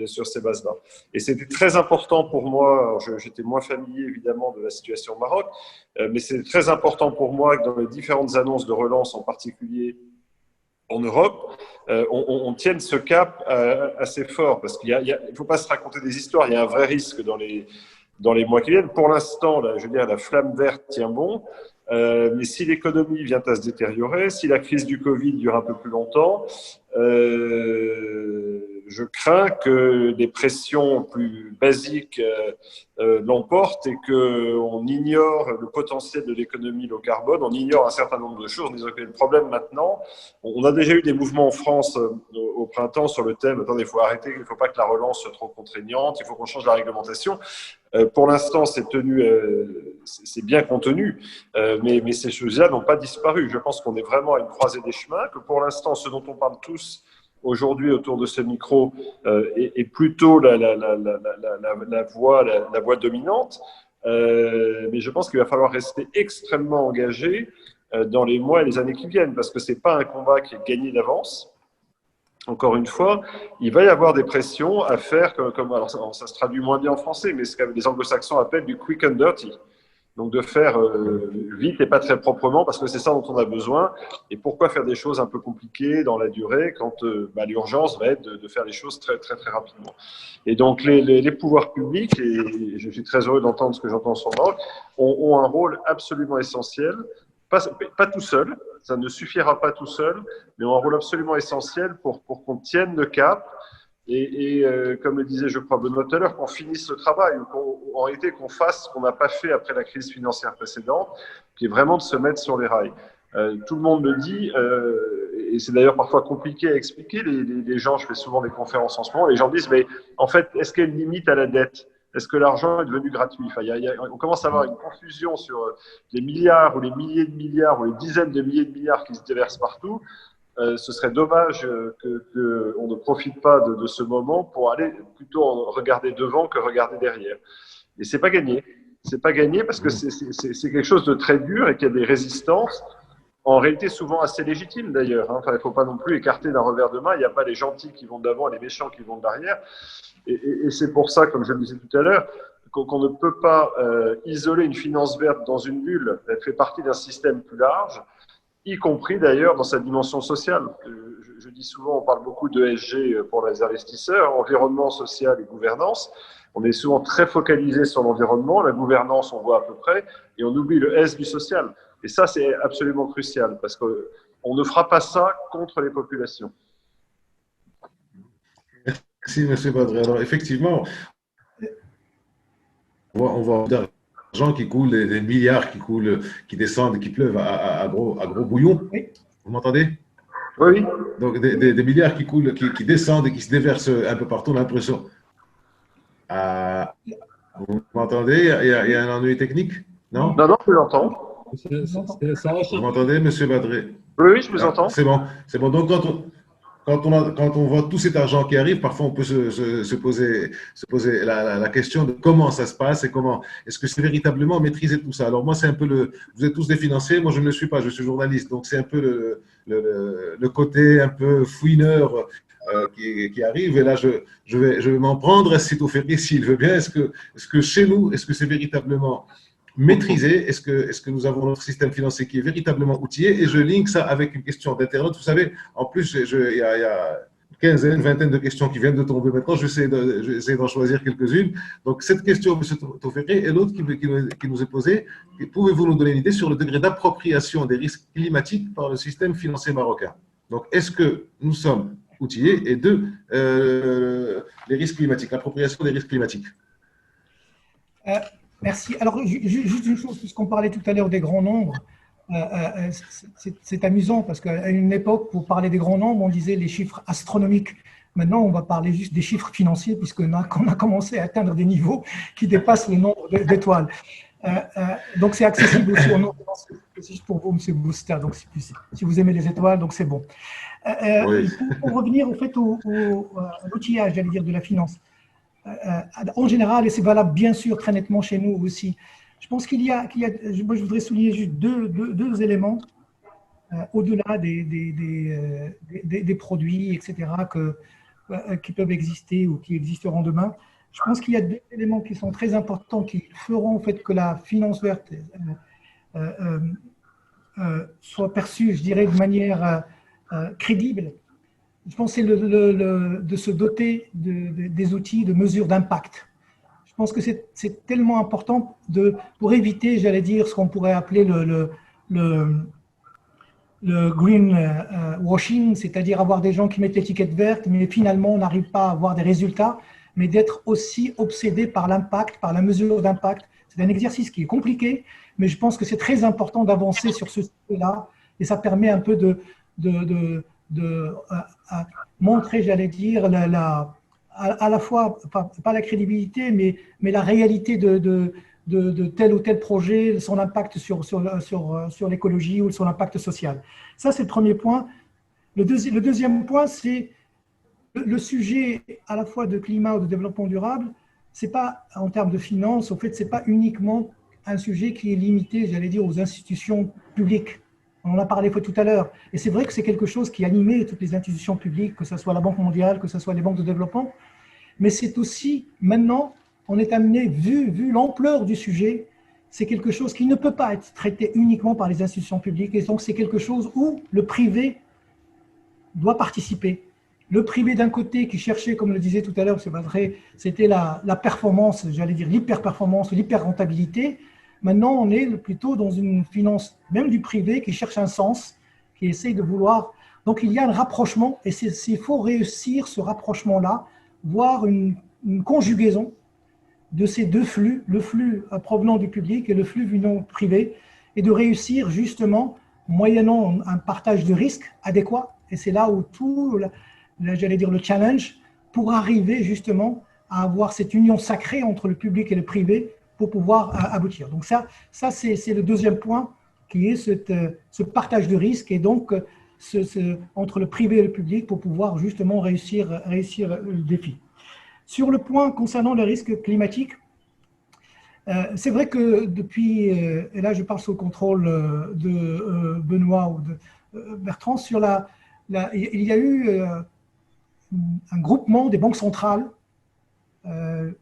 sur ces bases-là. Et c'était très important pour moi, j'étais moins familier évidemment de la situation au Maroc, mais c'est très important pour moi que dans les différentes annonces de relance, en particulier en Europe, on tienne ce cap assez fort, parce qu'il ne faut pas se raconter des histoires, il y a un vrai risque dans les mois qui viennent. Pour l'instant, je veux dire, la flamme verte tient bon, mais si l'économie vient à se détériorer, si la crise du Covid dure un peu plus longtemps, je crains que des pressions plus basiques l'emportent et qu'on ignore le potentiel de l'économie low carbone, on ignore un certain nombre de choses. Disons que le problème maintenant, on a déjà eu des mouvements en France au printemps sur le thème « Attendez, il faut arrêter, il ne faut pas que la relance soit trop contraignante, il faut qu'on change la réglementation ». Pour l'instant, c'est bien contenu, mais ces choses-là n'ont pas disparu. Je pense qu'on est vraiment à une croisée des chemins, que pour l'instant, ce dont on parle tous aujourd'hui autour de ce micro est plutôt la voie dominante. Mais je pense qu'il va falloir rester extrêmement engagé dans les mois et les années qui viennent, parce que ce n'est pas un combat qui est gagné d'avance. Encore une fois, il va y avoir des pressions à faire, alors ça se traduit moins bien en français, mais ce que les anglo-saxons appellent du quick and dirty. Donc de faire vite et pas très proprement, parce que c'est ça dont on a besoin. Et pourquoi faire des choses un peu compliquées dans la durée quand l'urgence va être de faire les choses très, très, très rapidement. Et donc les pouvoirs publics, et je suis très heureux d'entendre ce que j'entends sur le Maroc, ont un rôle absolument essentiel. Pas tout seul, ça ne suffira pas tout seul, mais ont un rôle absolument essentiel pour qu'on tienne le cap et comme le disait, je crois, Benoît tout à l'heure, qu'on finisse le travail, ou en réalité qu'on fasse ce qu'on n'a pas fait après la crise financière précédente, qui est vraiment de se mettre sur les rails. Tout le monde le dit, et c'est d'ailleurs parfois compliqué à expliquer, les gens, je fais souvent des conférences en ce moment, les gens disent, mais en fait, est-ce qu'il y a une limite à la dette ? Est-ce que l'argent est devenu gratuit ? Enfin, on commence à avoir une confusion sur les milliards ou les milliers de milliards ou les dizaines de milliers de milliards qui se déversent partout. Ce serait dommage qu'on ne profite pas de ce moment pour aller plutôt regarder devant que regarder derrière. Et c'est pas gagné. C'est pas gagné parce que c'est quelque chose de très dur et qu'il y a des résistances, en réalité souvent assez légitimes d'ailleurs. Enfin, il ne faut pas non plus écarter d'un revers de main. Il n'y a pas les gentils qui vont d'avant et les méchants qui vont derrière. Et c'est pour ça, comme je le disais tout à l'heure, qu'on ne peut pas isoler une finance verte dans une bulle. Elle fait partie d'un système plus large, y compris d'ailleurs dans sa dimension sociale. Je dis souvent, on parle beaucoup d'ESG pour les investisseurs, environnement, social et gouvernance. On est souvent très focalisé sur l'environnement, la gouvernance, on voit à peu près, et on oublie le S du social. Et ça, c'est absolument crucial, parce qu'on ne fera pas ça contre les populations. Merci, M. Badré. Alors, effectivement, on voit d'argent qui coule, des milliards qui coulent, qui descendent, qui pleuvent à gros bouillon. Vous m'entendez? Oui. Donc, des milliards qui coulent, qui descendent et qui se déversent un peu partout, on a l'impression. Vous m'entendez? Il y a un ennui technique? Non? Non, je l'entends. Vous m'entendez, M. Badré? Oui, je vous entends. C'est bon. Donc, quand on voit tout cet argent qui arrive, parfois on peut se poser la question de comment ça se passe et comment est-ce que c'est véritablement maîtriser tout ça. Alors moi, c'est un peu vous êtes tous des financiers, moi je ne le suis pas, je suis journaliste, donc c'est un peu le côté un peu fouineur qui arrive. Et là, je vais m'en prendre à Sito Ferry s'il veut bien. Est-ce que chez nous, est-ce que c'est véritablement maîtrisé? Est-ce que nous avons notre système financier qui est véritablement outillé? Et je link ça avec une question d'internaute. Vous savez, en plus, il y a une quinzaine, une vingtaine de questions qui viennent de tomber maintenant. J'essaie d'en choisir quelques-unes. Donc, cette question, M. Toféré, et l'autre qui nous est posée, pouvez-vous nous donner une idée sur le degré d'appropriation des risques climatiques par le système financier marocain? Donc, est-ce que nous sommes outillés? Et deux, les risques climatiques, l'appropriation des risques climatiques. Merci. Alors, juste une chose, puisqu'on parlait tout à l'heure des grands nombres, c'est amusant parce qu'à une époque, pour parler des grands nombres, on disait les chiffres astronomiques. Maintenant, on va parler juste des chiffres financiers puisqu'on a commencé à atteindre des niveaux qui dépassent le nombre d'étoiles. Donc, c'est accessible aussi au nombre. C'est juste pour vous, M. Booster. Donc, si vous aimez les étoiles, donc c'est bon. Oui. Pour revenir au fait à l'outillage, j'allais dire, de la finance. En général, et c'est valable bien sûr très nettement chez nous aussi, je pense moi je voudrais souligner juste deux éléments au-delà des produits, etc., qui peuvent exister ou qui existeront demain. Je pense qu'il y a deux éléments qui sont très importants qui feront en fait que la finance verte soit perçue, je dirais, de manière crédible, je pense que c'est de se doter des outils de mesure d'impact. Je pense que c'est tellement important pour éviter, j'allais dire, ce qu'on pourrait appeler le green washing, c'est-à-dire avoir des gens qui mettent l'étiquette verte, mais finalement on n'arrive pas à avoir des résultats, mais d'être aussi obsédé par l'impact, par la mesure d'impact. C'est un exercice qui est compliqué, mais je pense que c'est très important d'avancer sur ce sujet-là, et ça permet un peu de montrer, j'allais dire, à la fois, pas la crédibilité, mais la réalité de tel ou tel projet, son impact sur l'écologie ou son impact social. Ça, c'est le premier point. Le deuxième point, c'est le sujet à la fois de climat ou de développement durable. C'est pas, en termes de finances, en fait, c'est pas uniquement un sujet qui est limité, j'allais dire, aux institutions publiques. On en a parlé tout à l'heure. Et c'est vrai que c'est quelque chose qui animait toutes les institutions publiques, que ce soit la Banque mondiale, que ce soit les banques de développement. Mais c'est aussi, maintenant, on est amené, vu l'ampleur du sujet, c'est quelque chose qui ne peut pas être traité uniquement par les institutions publiques. Et donc, c'est quelque chose où le privé doit participer. Le privé, d'un côté, qui cherchait, comme le disait tout à l'heure, c'est pas vrai, c'était la performance, j'allais dire l'hyper-performance, l'hyper-rentabilité. Maintenant, on est plutôt dans une finance, même du privé, qui cherche un sens, qui essaye de vouloir. Donc, il y a un rapprochement, et il faut réussir ce rapprochement-là, voire une conjugaison de ces deux flux, le flux provenant du public et le flux venant privé, et de réussir justement, moyennant un partage de risques adéquat, et c'est là où tout, j'allais dire, le challenge, pour arriver justement à avoir cette union sacrée entre le public et le privé pour pouvoir aboutir. Donc ça c'est le deuxième point, qui est ce partage de risques, et donc entre le privé et le public pour pouvoir justement réussir le défi. Sur le point concernant les risques climatiques, c'est vrai que depuis, et là je parle sous le contrôle de Benoît ou de Bertrand, il y a eu un groupement des banques centrales.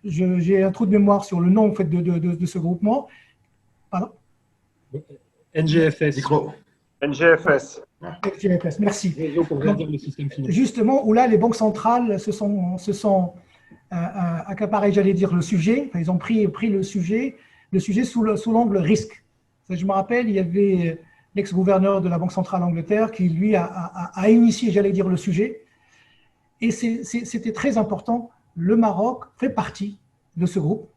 J'ai un trou de mémoire sur le nom en fait, de ce groupement. Pardon ? NGFS. NGFS. NGFS, merci. Donc, le système financier. Justement, où là, les banques centrales se sont accaparées, j'allais dire, le sujet. Enfin, ils ont pris le sujet sous l'angle risque. Je me rappelle, il y avait l'ex-gouverneur de la Banque centrale d'Angleterre qui, lui, a initié, j'allais dire, le sujet. Et c'était très important. Le Maroc fait partie de ce groupe.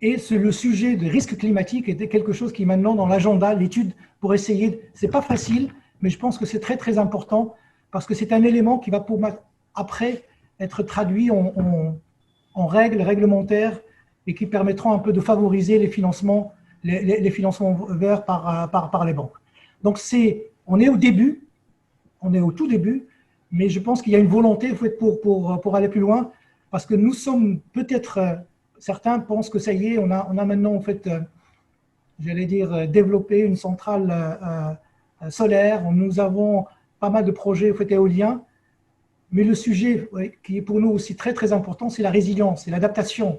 Et le sujet de risque climatique était quelque chose qui est maintenant dans l'agenda, l'étude, pour essayer. Ce n'est pas facile, mais je pense que c'est très, très important parce que c'est un élément qui va après être traduit en règles réglementaires et qui permettront un peu de favoriser les financements verts par les banques. Donc, on est au début, on est au tout début, mais je pense qu'il y a une volonté pour aller plus loin parce que nous sommes peut-être, certains pensent que ça y est, on a maintenant en fait, j'allais dire, développé une centrale solaire, nous avons pas mal de projets en fait, éoliens, mais le sujet qui est pour nous aussi très très important, c'est la résilience, c'est l'adaptation.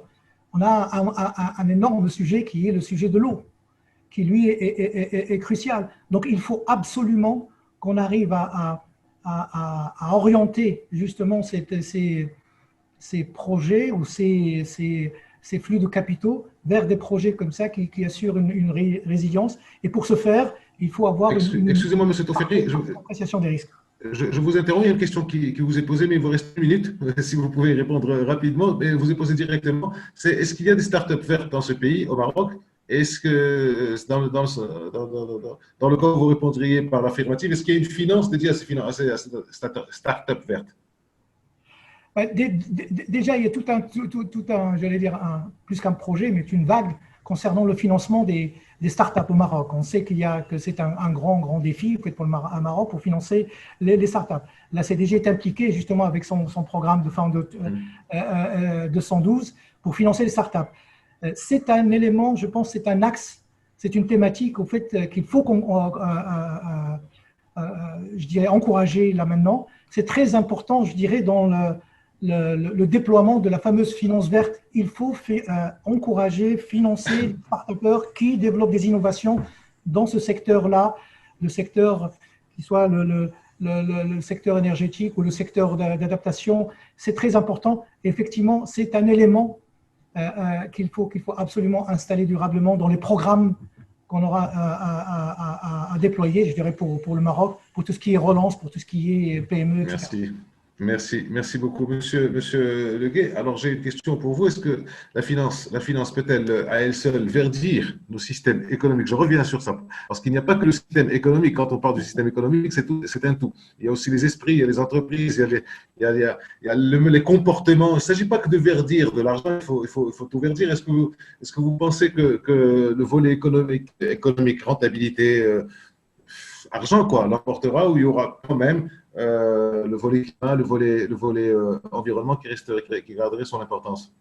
On a un énorme sujet qui est le sujet de l'eau, qui lui est crucial. Donc il faut absolument qu'on arrive à orienter justement ces projets ou ces flux de capitaux vers des projets comme ça qui assurent une résilience. Et pour ce faire, il faut avoir Excusez-moi, M. Toferi, une appréciation des risques. Je vous interromps, il y a une question qui vous est posée, mais il vous reste 1 minute, si vous pouvez y répondre rapidement. Mais vous est posée directement. Est-ce qu'il y a des startups vertes dans ce pays, au Maroc? Est-ce que, dans le cas où vous répondriez par l'affirmative, est-ce qu'il y a une finance dédiée à ces startups vertes? Déjà, il y a tout un j'allais dire, plus qu'un projet, mais une vague concernant le financement des startups au Maroc. On sait que c'est un grand défi pour le Maroc pour financer les startups. La CDG est impliquée justement avec son programme de Fund 212 pour financer les startups. C'est un élément, je pense, c'est un axe, c'est une thématique au fait qu'il faut je dirais, encourager là maintenant. C'est très important, je dirais, dans le déploiement de la fameuse finance verte. Il faut encourager, financer les start-upers qui développent des innovations dans ce secteur-là, le secteur qui soit le secteur énergétique ou le secteur d'adaptation, c'est très important. Effectivement, c'est un élément qu'il faut absolument installer durablement dans les programmes qu'on aura à déployer, je dirais, pour le Maroc, pour tout ce qui est relance, pour tout ce qui est PME, etc. Merci beaucoup, monsieur Leguet. Alors, j'ai une question pour vous. Est-ce que la finance peut-elle, à elle seule, verdir nos systèmes économiques? Je reviens sur ça, parce qu'il n'y a pas que le système économique. Quand on parle du système économique, c'est un tout. Il y a aussi les esprits, il y a les entreprises, il y a les comportements. Il ne s'agit pas que de verdir de l'argent, il faut tout verdir. Est-ce que vous pensez que le volet économique rentabilité, argent, quoi, l'emportera, où il y aura quand même le volet climat, le volet environnement qui garderait son importance?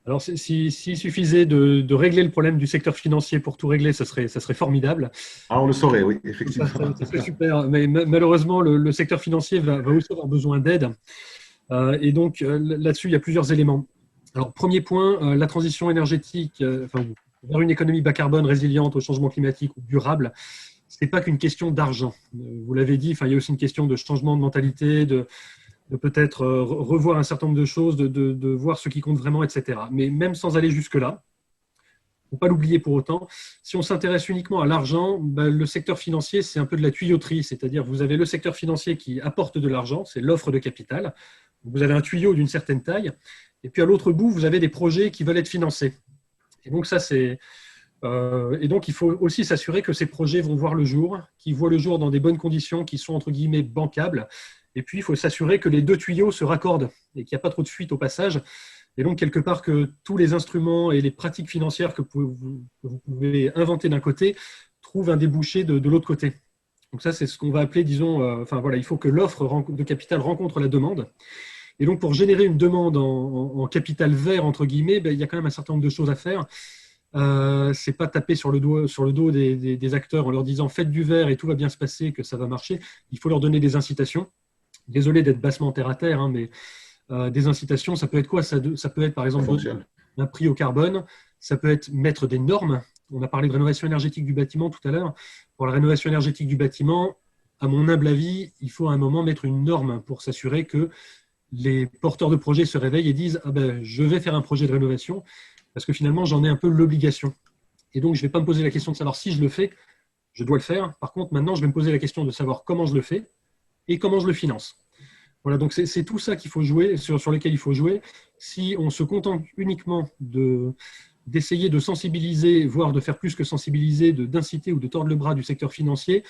Alors, s'il suffisait de régler le problème du secteur financier pour tout régler, ça serait formidable. Ah, on le saurait, oui, effectivement. Ça serait super. Mais malheureusement, le secteur financier va aussi avoir besoin d'aide. Et donc, là-dessus, il y a plusieurs éléments. Alors, premier point, la transition énergétique vers une économie bas carbone, résiliente au changement climatique ou durable, ce n'est pas qu'une question d'argent. Vous l'avez dit, il y a aussi une question de changement de mentalité, de peut-être revoir un certain nombre de choses, de voir ce qui compte vraiment, etc. Mais même sans aller jusque-là, il ne faut pas l'oublier pour autant, si on s'intéresse uniquement à l'argent, le secteur financier, c'est un peu de la tuyauterie, c'est-à-dire vous avez le secteur financier qui apporte de l'argent, c'est l'offre de capital, vous avez un tuyau d'une certaine taille, et puis à l'autre bout, vous avez des projets qui veulent être financés. Et donc ça, et donc, il faut aussi s'assurer que ces projets vont voir le jour, qu'ils voient le jour dans des bonnes conditions, qui sont entre guillemets bancables. Et puis, il faut s'assurer que les deux tuyaux se raccordent et qu'il n'y a pas trop de fuite au passage. Et donc, quelque part, que tous les instruments et les pratiques financières que vous pouvez inventer d'un côté trouvent un débouché de l'autre côté. Donc ça, c'est ce qu'on va appeler, disons, il faut que l'offre de capital rencontre la demande. Et donc, pour générer une demande en capital vert, entre guillemets, il y a quand même un certain nombre de choses à faire. C'est pas taper sur le dos des acteurs en leur disant faites du vert et tout va bien se passer, que ça va marcher. Il faut leur donner des incitations. Désolé d'être bassement terre à terre, mais des incitations, ça peut être quoi? Ça peut être par exemple un prix au carbone, ça peut être mettre des normes. On a parlé de rénovation énergétique du bâtiment tout à l'heure. Pour la rénovation énergétique du bâtiment, à mon humble avis, il faut à un moment mettre une norme pour s'assurer que les porteurs de projets se réveillent et disent je vais faire un projet de rénovation, parce que finalement, j'en ai un peu l'obligation. Et donc, je ne vais pas me poser la question de savoir si je le fais, je dois le faire. Par contre, maintenant, je vais me poser la question de savoir comment je le fais et comment je le finance. Voilà, donc c'est tout ça qu'il faut jouer, sur lequel il faut jouer. Si on se contente uniquement d'essayer de sensibiliser, voire de faire plus que sensibiliser, d'inciter ou de tordre le bras du secteur financier,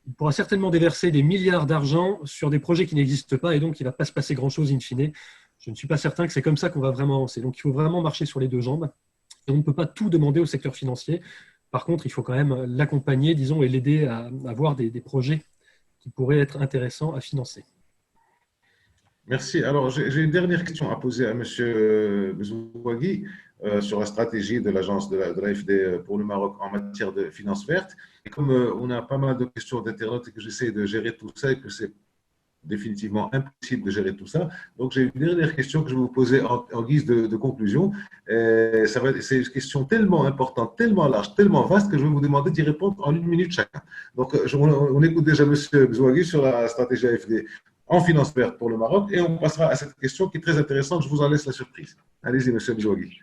il pourra certainement déverser des milliards d'argent sur des projets qui n'existent pas et donc il ne va pas se passer grand-chose in fine. Je ne suis pas certain que c'est comme ça qu'on va vraiment avancer. Donc, il faut vraiment marcher sur les deux jambes. Et on ne peut pas tout demander au secteur financier. Par contre, il faut quand même l'accompagner, disons, et l'aider à avoir des projets qui pourraient être intéressants à financer. Merci. Alors, j'ai une dernière question à poser à M. Bezouagui sur la stratégie de l'agence de l'AFD pour le Maroc en matière de finances vertes. Et comme on a pas mal de questions d'internautes et que j'essaie de gérer tout ça et que c'est définitivement impossible de gérer tout ça. Donc, j'ai une dernière question que je vais vous poser en guise de conclusion. C'est une question tellement importante, tellement large, tellement vaste que je vais vous demander d'y répondre en 1 minute chacun. Donc, on écoute déjà M. Bezouagui sur la stratégie AFD en finance verte pour le Maroc et on passera à cette question qui est très intéressante. Je vous en laisse la surprise. Allez-y, M. Bezouagui.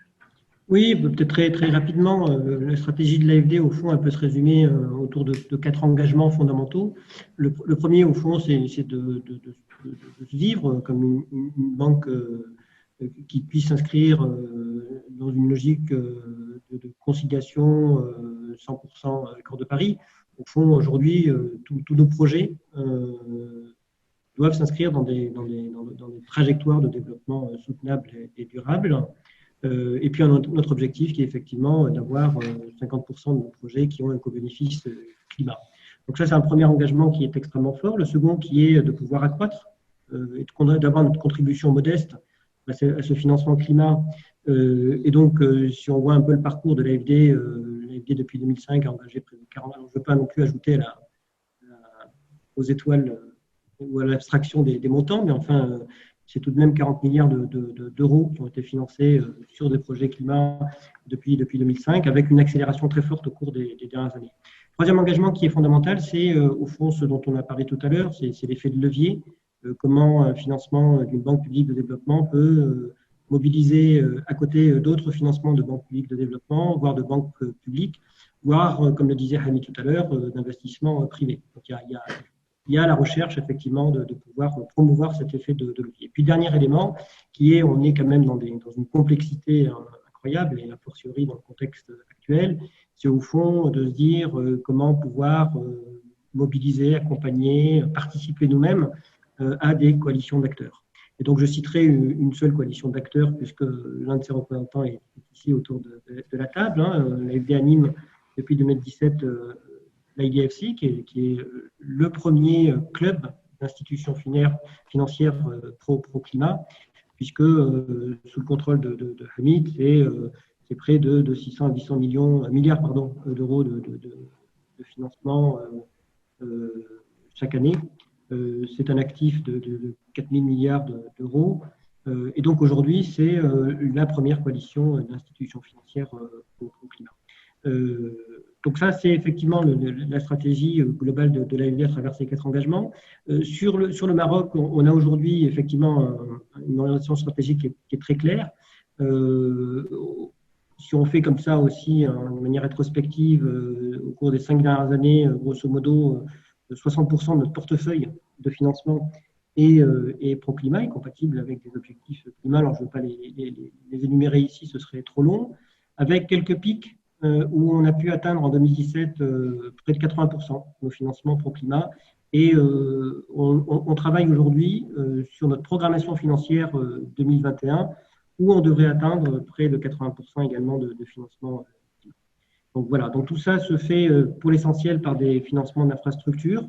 Oui, peut-être très rapidement. La stratégie de l'AFD, au fond, elle peut se résumer autour de 4 engagements fondamentaux. Le premier, au fond, c'est de vivre comme une banque qui puisse s'inscrire dans une logique de conciliation 100% accord de Paris. Au fond, aujourd'hui, tous nos projets doivent s'inscrire dans des trajectoires de développement soutenable et durable. Et puis, notre objectif qui est effectivement d'avoir 50% de nos projets qui ont un co-bénéfice climat. Donc ça, c'est un premier engagement qui est extrêmement fort. Le second qui est de pouvoir accroître et d'avoir notre contribution modeste à ce financement climat. Et donc, si on voit un peu le parcours de l'AFD, l'AFD depuis 2005 a engagé près de 40. Alors, je ne veux pas non plus ajouter aux étoiles ou à l'abstraction des montants, mais enfin, c'est tout de même 40 milliards d'euros qui ont été financés sur des projets climat depuis 2005, avec une accélération très forte au cours des dernières années. Troisième engagement qui est fondamental, c'est au fond ce dont on a parlé tout à l'heure, c'est l'effet de levier. Comment un financement d'une banque publique de développement peut mobiliser à côté d'autres financements de banques publiques de développement, voire de banques publiques, voire, comme le disait Hamid tout à l'heure, d'investissements privés. Donc, il y a la recherche, effectivement, de pouvoir promouvoir cet effet de levier. Et puis, dernier élément, qui est, on est quand même dans une complexité incroyable, et a fortiori dans le contexte actuel, c'est au fond de se dire comment pouvoir mobiliser, accompagner, participer nous-mêmes à des coalitions d'acteurs. Et donc, je citerai une seule coalition d'acteurs, puisque l'un de ses représentants est ici autour de la table. L'AFD anime depuis 2017 l'IDFC, qui est le premier club d'institutions financières pro-climat, puisque sous le contrôle de Hamid, c'est près de 600 à 800 milliards d'euros de financement chaque année. C'est un actif de 4 000 milliards d'euros. Et donc aujourd'hui, c'est la première coalition d'institutions financières pro-climat. Donc ça, c'est effectivement la stratégie globale de l'AFD à travers ces 4 engagements. Sur le Maroc, on a aujourd'hui effectivement une orientation stratégique qui est très claire. Si on fait comme ça aussi de manière rétrospective, au cours des 5 dernières années, grosso modo, 60% de notre portefeuille de financement est pro-climat, est compatible avec des objectifs climat. Alors, je ne veux pas les énumérer ici, ce serait trop long. Avec quelques pics où on a pu atteindre en 2017 près de 80% de nos financements pro-climat. Et on travaille aujourd'hui sur notre programmation financière 2021 où on devrait atteindre près de 80% également de financement. Donc voilà, donc tout ça se fait pour l'essentiel par des financements d'infrastructures,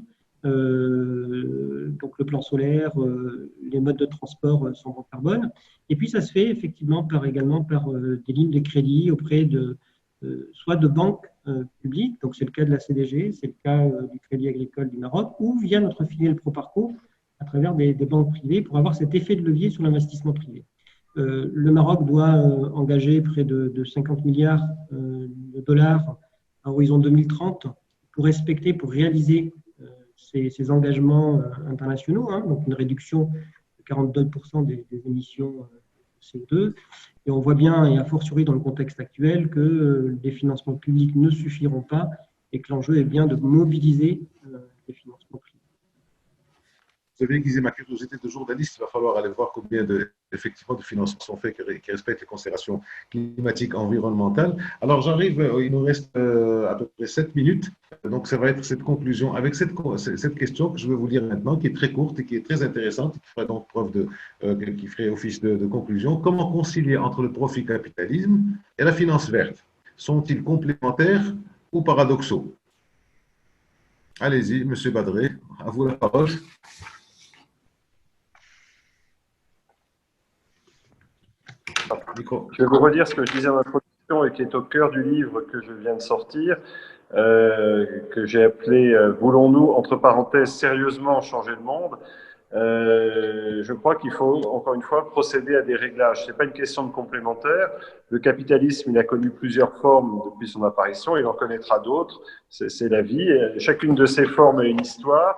donc le plan solaire, les modes de transport sans bas carbone. Et puis ça se fait effectivement également par des lignes de crédit auprès soit de banques publiques, donc c'est le cas de la CDG, c'est le cas du Crédit Agricole du Maroc, ou via notre filiale Proparco à travers des banques privées pour avoir cet effet de levier sur l'investissement privé. Le Maroc doit engager près de 50 milliards de dollars à horizon 2030 pour réaliser ces engagements internationaux, donc une réduction de 42% des émissions CO2. Et on voit bien, et a fortiori dans le contexte actuel, que les financements publics ne suffiront pas et que l'enjeu est bien de mobiliser les financements privés. Vous avez aiguisé ma curiosité de journaliste. Il va falloir aller voir combien effectivement de financements sont faits qui respectent les considérations climatiques, environnementales. Alors j'arrive, il nous reste à peu près 7 minutes. Donc ça va être cette conclusion avec cette question que je vais vous lire maintenant, qui est très courte et qui est très intéressante, qui fera donc qui ferait office de conclusion. Comment concilier entre le profit capitalisme et la finance verte? Sont-ils complémentaires ou paradoxaux? Allez-y, Monsieur Badré, à vous la parole. Je vais vous redire ce que je disais en introduction et qui est au cœur du livre que je viens de sortir, que j'ai appelé « Voulons-nous, entre parenthèses, sérieusement changer le monde ?» Je crois qu'il faut, encore une fois, procéder à des réglages. Ce n'est pas une question de complémentaire. Le capitalisme, il a connu plusieurs formes depuis son apparition, il en connaîtra d'autres, c'est la vie. Chacune de ces formes a une histoire.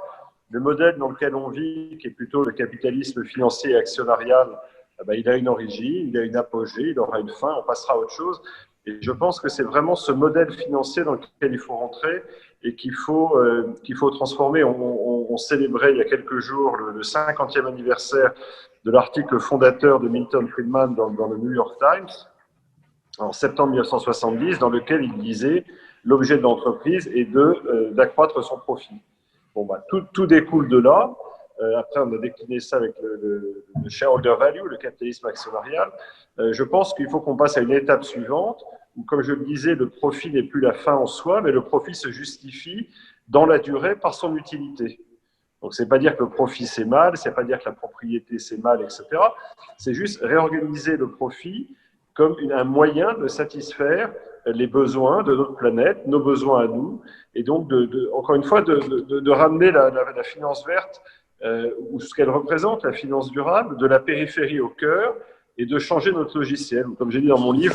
Le modèle dans lequel on vit, qui est plutôt le capitalisme financier et actionnarial, il a une origine, il a une apogée, il aura une fin, on passera à autre chose. Et je pense que c'est vraiment ce modèle financier dans lequel il faut rentrer et qu'il faut transformer. On célébrait il y a quelques jours le 50e anniversaire de l'article fondateur de Milton Friedman dans le New York Times, en septembre 1970, dans lequel il disait « L'objet de l'entreprise est d'accroître son profit ». Bon, tout découle de là. Après, on a décliné ça avec le shareholder value, le capitalisme actionnarial. Je pense qu'il faut qu'on passe à une étape suivante où, comme je le disais, le profit n'est plus la fin en soi, mais le profit se justifie dans la durée par son utilité. Donc, ce n'est pas dire que le profit c'est mal, ce n'est pas dire que la propriété c'est mal, etc. C'est juste réorganiser le profit comme un moyen de satisfaire les besoins de notre planète, nos besoins à nous, et donc, encore une fois, de ramener la finance verte ou ce qu'elle représente, la finance durable, de la périphérie au cœur et de changer notre logiciel. Comme j'ai dit dans mon livre,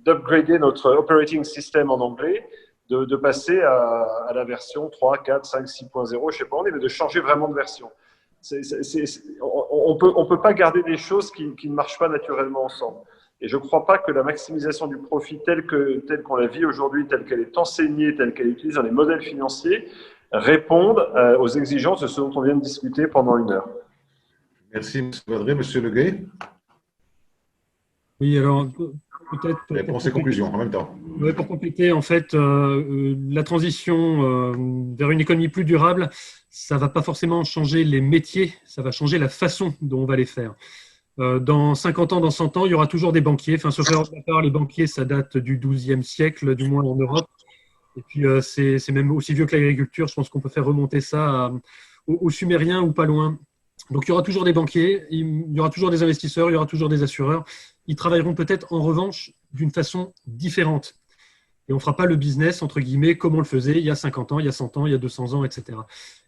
d'upgrader notre operating system en anglais, de passer à la version 3, 4, 5, 6.0, je ne sais pas, mais de changer vraiment de version. On peut pas garder des choses qui ne marchent pas naturellement ensemble. Et je ne crois pas que la maximisation du profit telle qu'on la vit aujourd'hui, telle qu'elle est enseignée, telle qu'elle est utilisée dans les modèles financiers, réponde aux exigences de ce dont on vient de discuter pendant 1 heure. Merci, M. Badré. M. Leguet. Oui, alors peut-être Réponse et conclusion en même temps. Ouais, pour compléter, en fait, la transition vers une économie plus durable, ça ne va pas forcément changer les métiers, ça va changer la façon dont on va les faire. Dans 50 ans, dans 100 ans, il y aura toujours des banquiers. Enfin, sauf erreur de ma part, les banquiers, ça date du XIIe siècle, du moins en Europe. Et puis, c'est même aussi vieux que l'agriculture. Je pense qu'on peut faire remonter ça aux Sumériens ou pas loin. Donc, il y aura toujours des banquiers, il y aura toujours des investisseurs, il y aura toujours des assureurs. Ils travailleront peut-être, en revanche, d'une façon différente. Et on ne fera pas le business, entre guillemets, comme on le faisait il y a 50 ans, il y a 100 ans, il y a 200 ans, etc.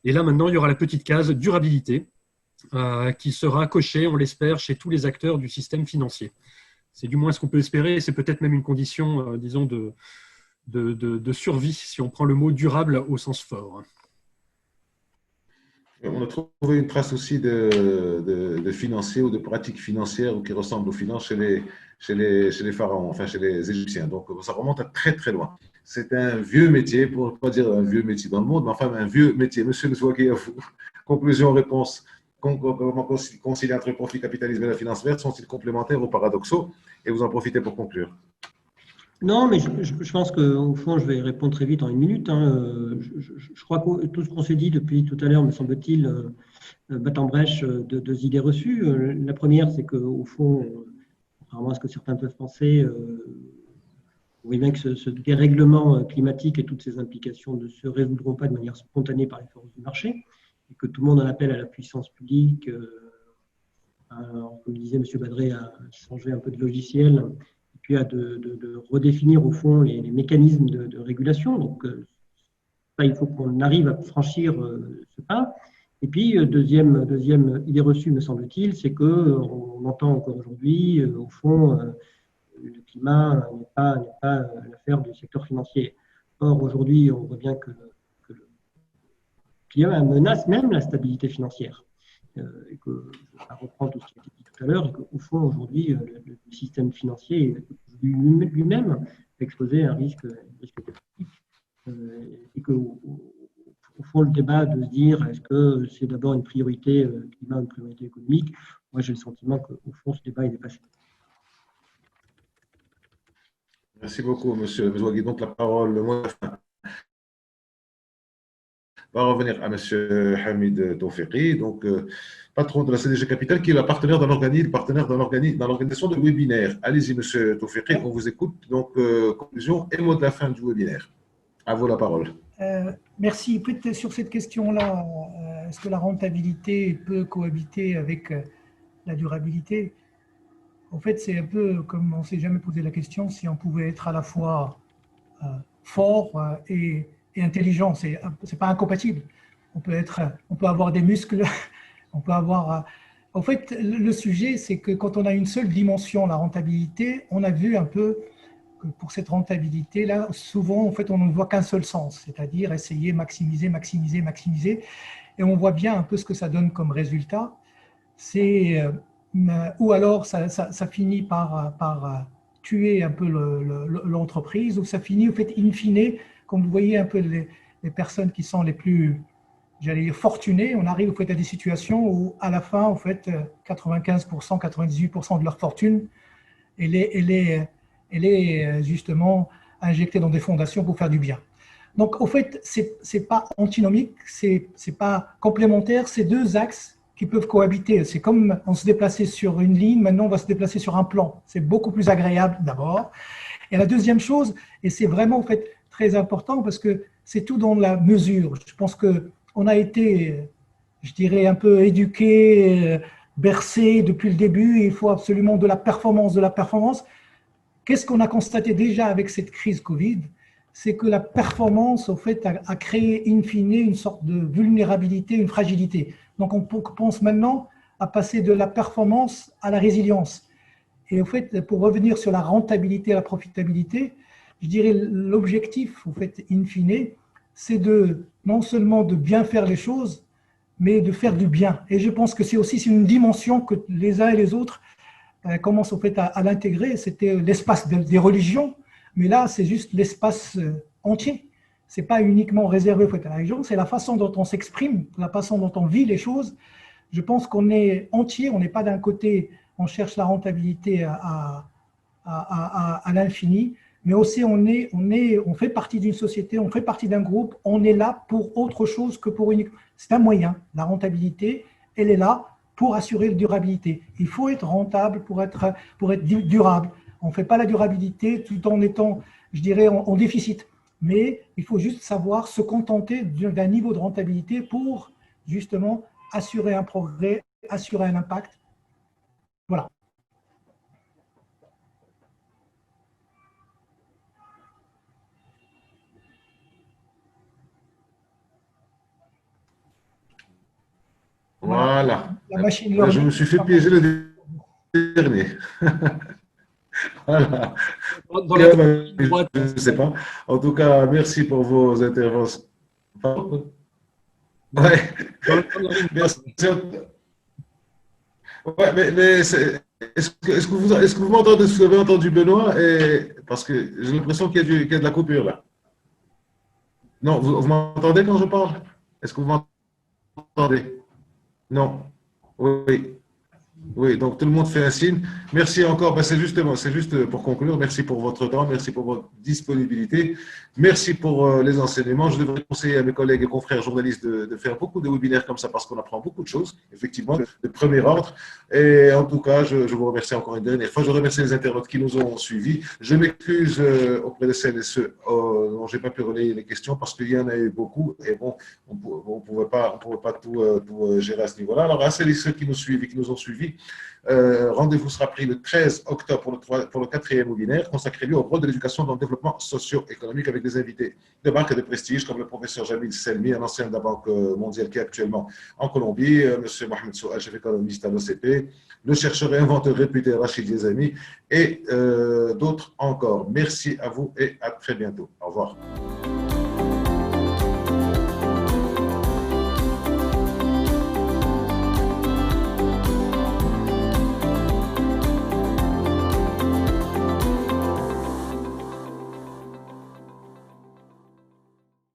Et là, maintenant, il y aura la petite case durabilité qui sera cochée, on l'espère, chez tous les acteurs du système financier. C'est du moins ce qu'on peut espérer, et c'est peut-être même une condition, disons, de survie, si on prend le mot durable au sens fort. On a trouvé une trace aussi de financiers ou de pratiques financières qui ressemblent aux finances chez les pharaons, enfin chez les Égyptiens. Donc, ça remonte à très, très loin. C'est un vieux métier, pour ne pas dire un vieux métier dans le monde, mais enfin un vieux métier. Monsieur Nzouagui, à vous. Conclusion, réponse. Comment concilier entre le profit, capitalisme et la finance verte? Sont-ils complémentaires ou paradoxaux? Et vous en profitez pour conclure. Non, mais je pense qu'au fond, je vais répondre très vite en 1 minute. Je crois que tout ce qu'on s'est dit depuis tout à l'heure, me semble-t-il, bat en brèche deux idées reçues. La première, c'est qu'au fond, contrairement à ce que certains peuvent penser, on voit bien que ce dérèglement climatique et toutes ses implications ne se résoudront pas de manière spontanée par les forces du marché, et que tout le monde en appelle à la puissance publique. Comme disait M. Badré, à changer un peu de logiciel, et puis à de redéfinir au fond les mécanismes de régulation. Donc, ça, il faut qu'on arrive à franchir ce pas. Et puis, deuxième idée reçue, me semble-t-il, c'est qu'on entend encore aujourd'hui, au fond, le climat n'est pas l'affaire du secteur financier. Or, aujourd'hui, on voit bien que le climat menace même la stabilité financière. Et que, ça reprend tout ce qui a été dit tout à l'heure, et qu'au fond, aujourd'hui, le système financier lui-même est exposé à un risque climatique. Et qu'au fond, le débat de se dire est-ce que c'est d'abord une priorité climat ou une priorité économique, moi j'ai le sentiment qu'au fond, ce débat est dépassé. Merci beaucoup, M. Nzouagui. Donc, la parole, le mot de la fin, va revenir à M. Hamid Tawfiqi, donc patron de la CDG Capital, qui est le partenaire dans l'organisation de webinaire. Allez-y, M. Tawfiqi, on vous écoute. Donc, conclusion et mot de la fin du webinaire. À vous la parole. Merci. Peut-être sur cette question-là, est-ce que la rentabilité peut cohabiter avec la durabilité? En fait, c'est un peu comme on ne s'est jamais posé la question si on pouvait être à la fois fort et intelligent. C'est pas incompatible. On peut avoir des muscles, on peut avoir. En fait, le sujet, c'est que quand on a une seule dimension, la rentabilité, on a vu un peu que pour cette rentabilité-là, souvent, en fait, on ne voit qu'un seul sens, c'est-à-dire essayer maximiser, maximiser, maximiser. Et on voit bien un peu ce que ça donne comme résultat. C'est ou alors ça finit par tuer un peu l'entreprise, ou ça finit, au fait, in fine, comme vous voyez un peu les personnes qui sont les plus, j'allais dire, fortunées, on arrive au fait à des situations où à la fin, en fait, 95%, 98% de leur fortune, elle est justement injectée dans des fondations pour faire du bien. Donc, au fait, c'est pas antinomique, c'est pas complémentaire, c'est deux axes qui peuvent cohabiter. C'est comme on se déplaçait sur une ligne, maintenant on va se déplacer sur un plan. C'est beaucoup plus agréable d'abord. Et la deuxième chose, et c'est vraiment en fait très important parce que c'est tout dans la mesure. Je pense qu'on a été, je dirais, un peu éduqué, bercé depuis le début. Il faut absolument de la performance, de la performance. Qu'est-ce qu'on a constaté déjà avec cette crise Covid? C'est que la performance, au fait, a créé in fine une sorte de vulnérabilité, une fragilité. Donc, on pense maintenant à passer de la performance à la résilience. Et en fait, pour revenir sur la rentabilité et la profitabilité, je dirais l'objectif, en fait, in fine, c'est de non seulement de bien faire les choses, mais de faire du bien. Et je pense que c'est aussi une dimension que les uns et les autres commencent en fait à l'intégrer. C'était l'espace des religions, mais là, c'est juste l'espace entier. Ce n'est pas uniquement réservé en fait, à la religion, c'est la façon dont on s'exprime, la façon dont on vit les choses. Je pense qu'on est entier, on n'est pas d'un côté, on cherche la rentabilité à l'infini, mais aussi on fait partie d'une société, on fait partie d'un groupe, on est là pour autre chose que pour unique. C'est un moyen. La rentabilité, elle est là pour assurer la durabilité. Il faut être rentable pour être durable. On ne fait pas la durabilité tout en étant, je dirais, en déficit. Mais il faut juste savoir se contenter d'un niveau de rentabilité pour justement assurer un progrès, assurer un impact. Voilà. Voilà. La machine Ben, je learning. me suis fait piéger le dernier. Voilà. Dans la droite. Je ne sais pas. En tout cas, merci pour vos interventions. Ouais. Merci. Ouais, mais est-ce que vous m'entendez, est-ce que vous avez entendu Benoît? Parce que j'ai l'impression qu'il y a de la coupure là. Non, vous m'entendez quand je parle? Est-ce que vous m'entendez? Non. Oui. Oui, donc tout le monde fait un signe. Merci encore. Ben, c'est juste pour conclure. Merci pour votre temps. Merci pour votre disponibilité. Merci pour les enseignements. Je devrais conseiller à mes collègues et confrères journalistes de faire beaucoup de webinaires comme ça parce qu'on apprend beaucoup de choses, effectivement, de premier ordre. Et en tout cas, je vous remercie encore une dernière fois. Je remercie les internautes qui nous ont suivis. Je m'excuse auprès de celles et ceux dont je n'ai pas pu relayer les questions parce qu'il y en a eu beaucoup. Et bon, on ne pouvait pas tout gérer à ce niveau-là. Alors, à celles et ceux qui nous suivent et qui nous ont suivis, rendez-vous sera pris le 13 octobre pour le 4e webinaire consacré au rôle de l'éducation dans le développement socio-économique avec des invités de marque et de prestige comme le professeur Jamil Selmi, un ancien de la Banque mondiale qui est actuellement en Colombie, M. Mohamed Souhal, chef économiste à l'OCP, le chercheur et inventeur réputé Rachid Yezami et d'autres encore. Merci à vous et à très bientôt. Au revoir.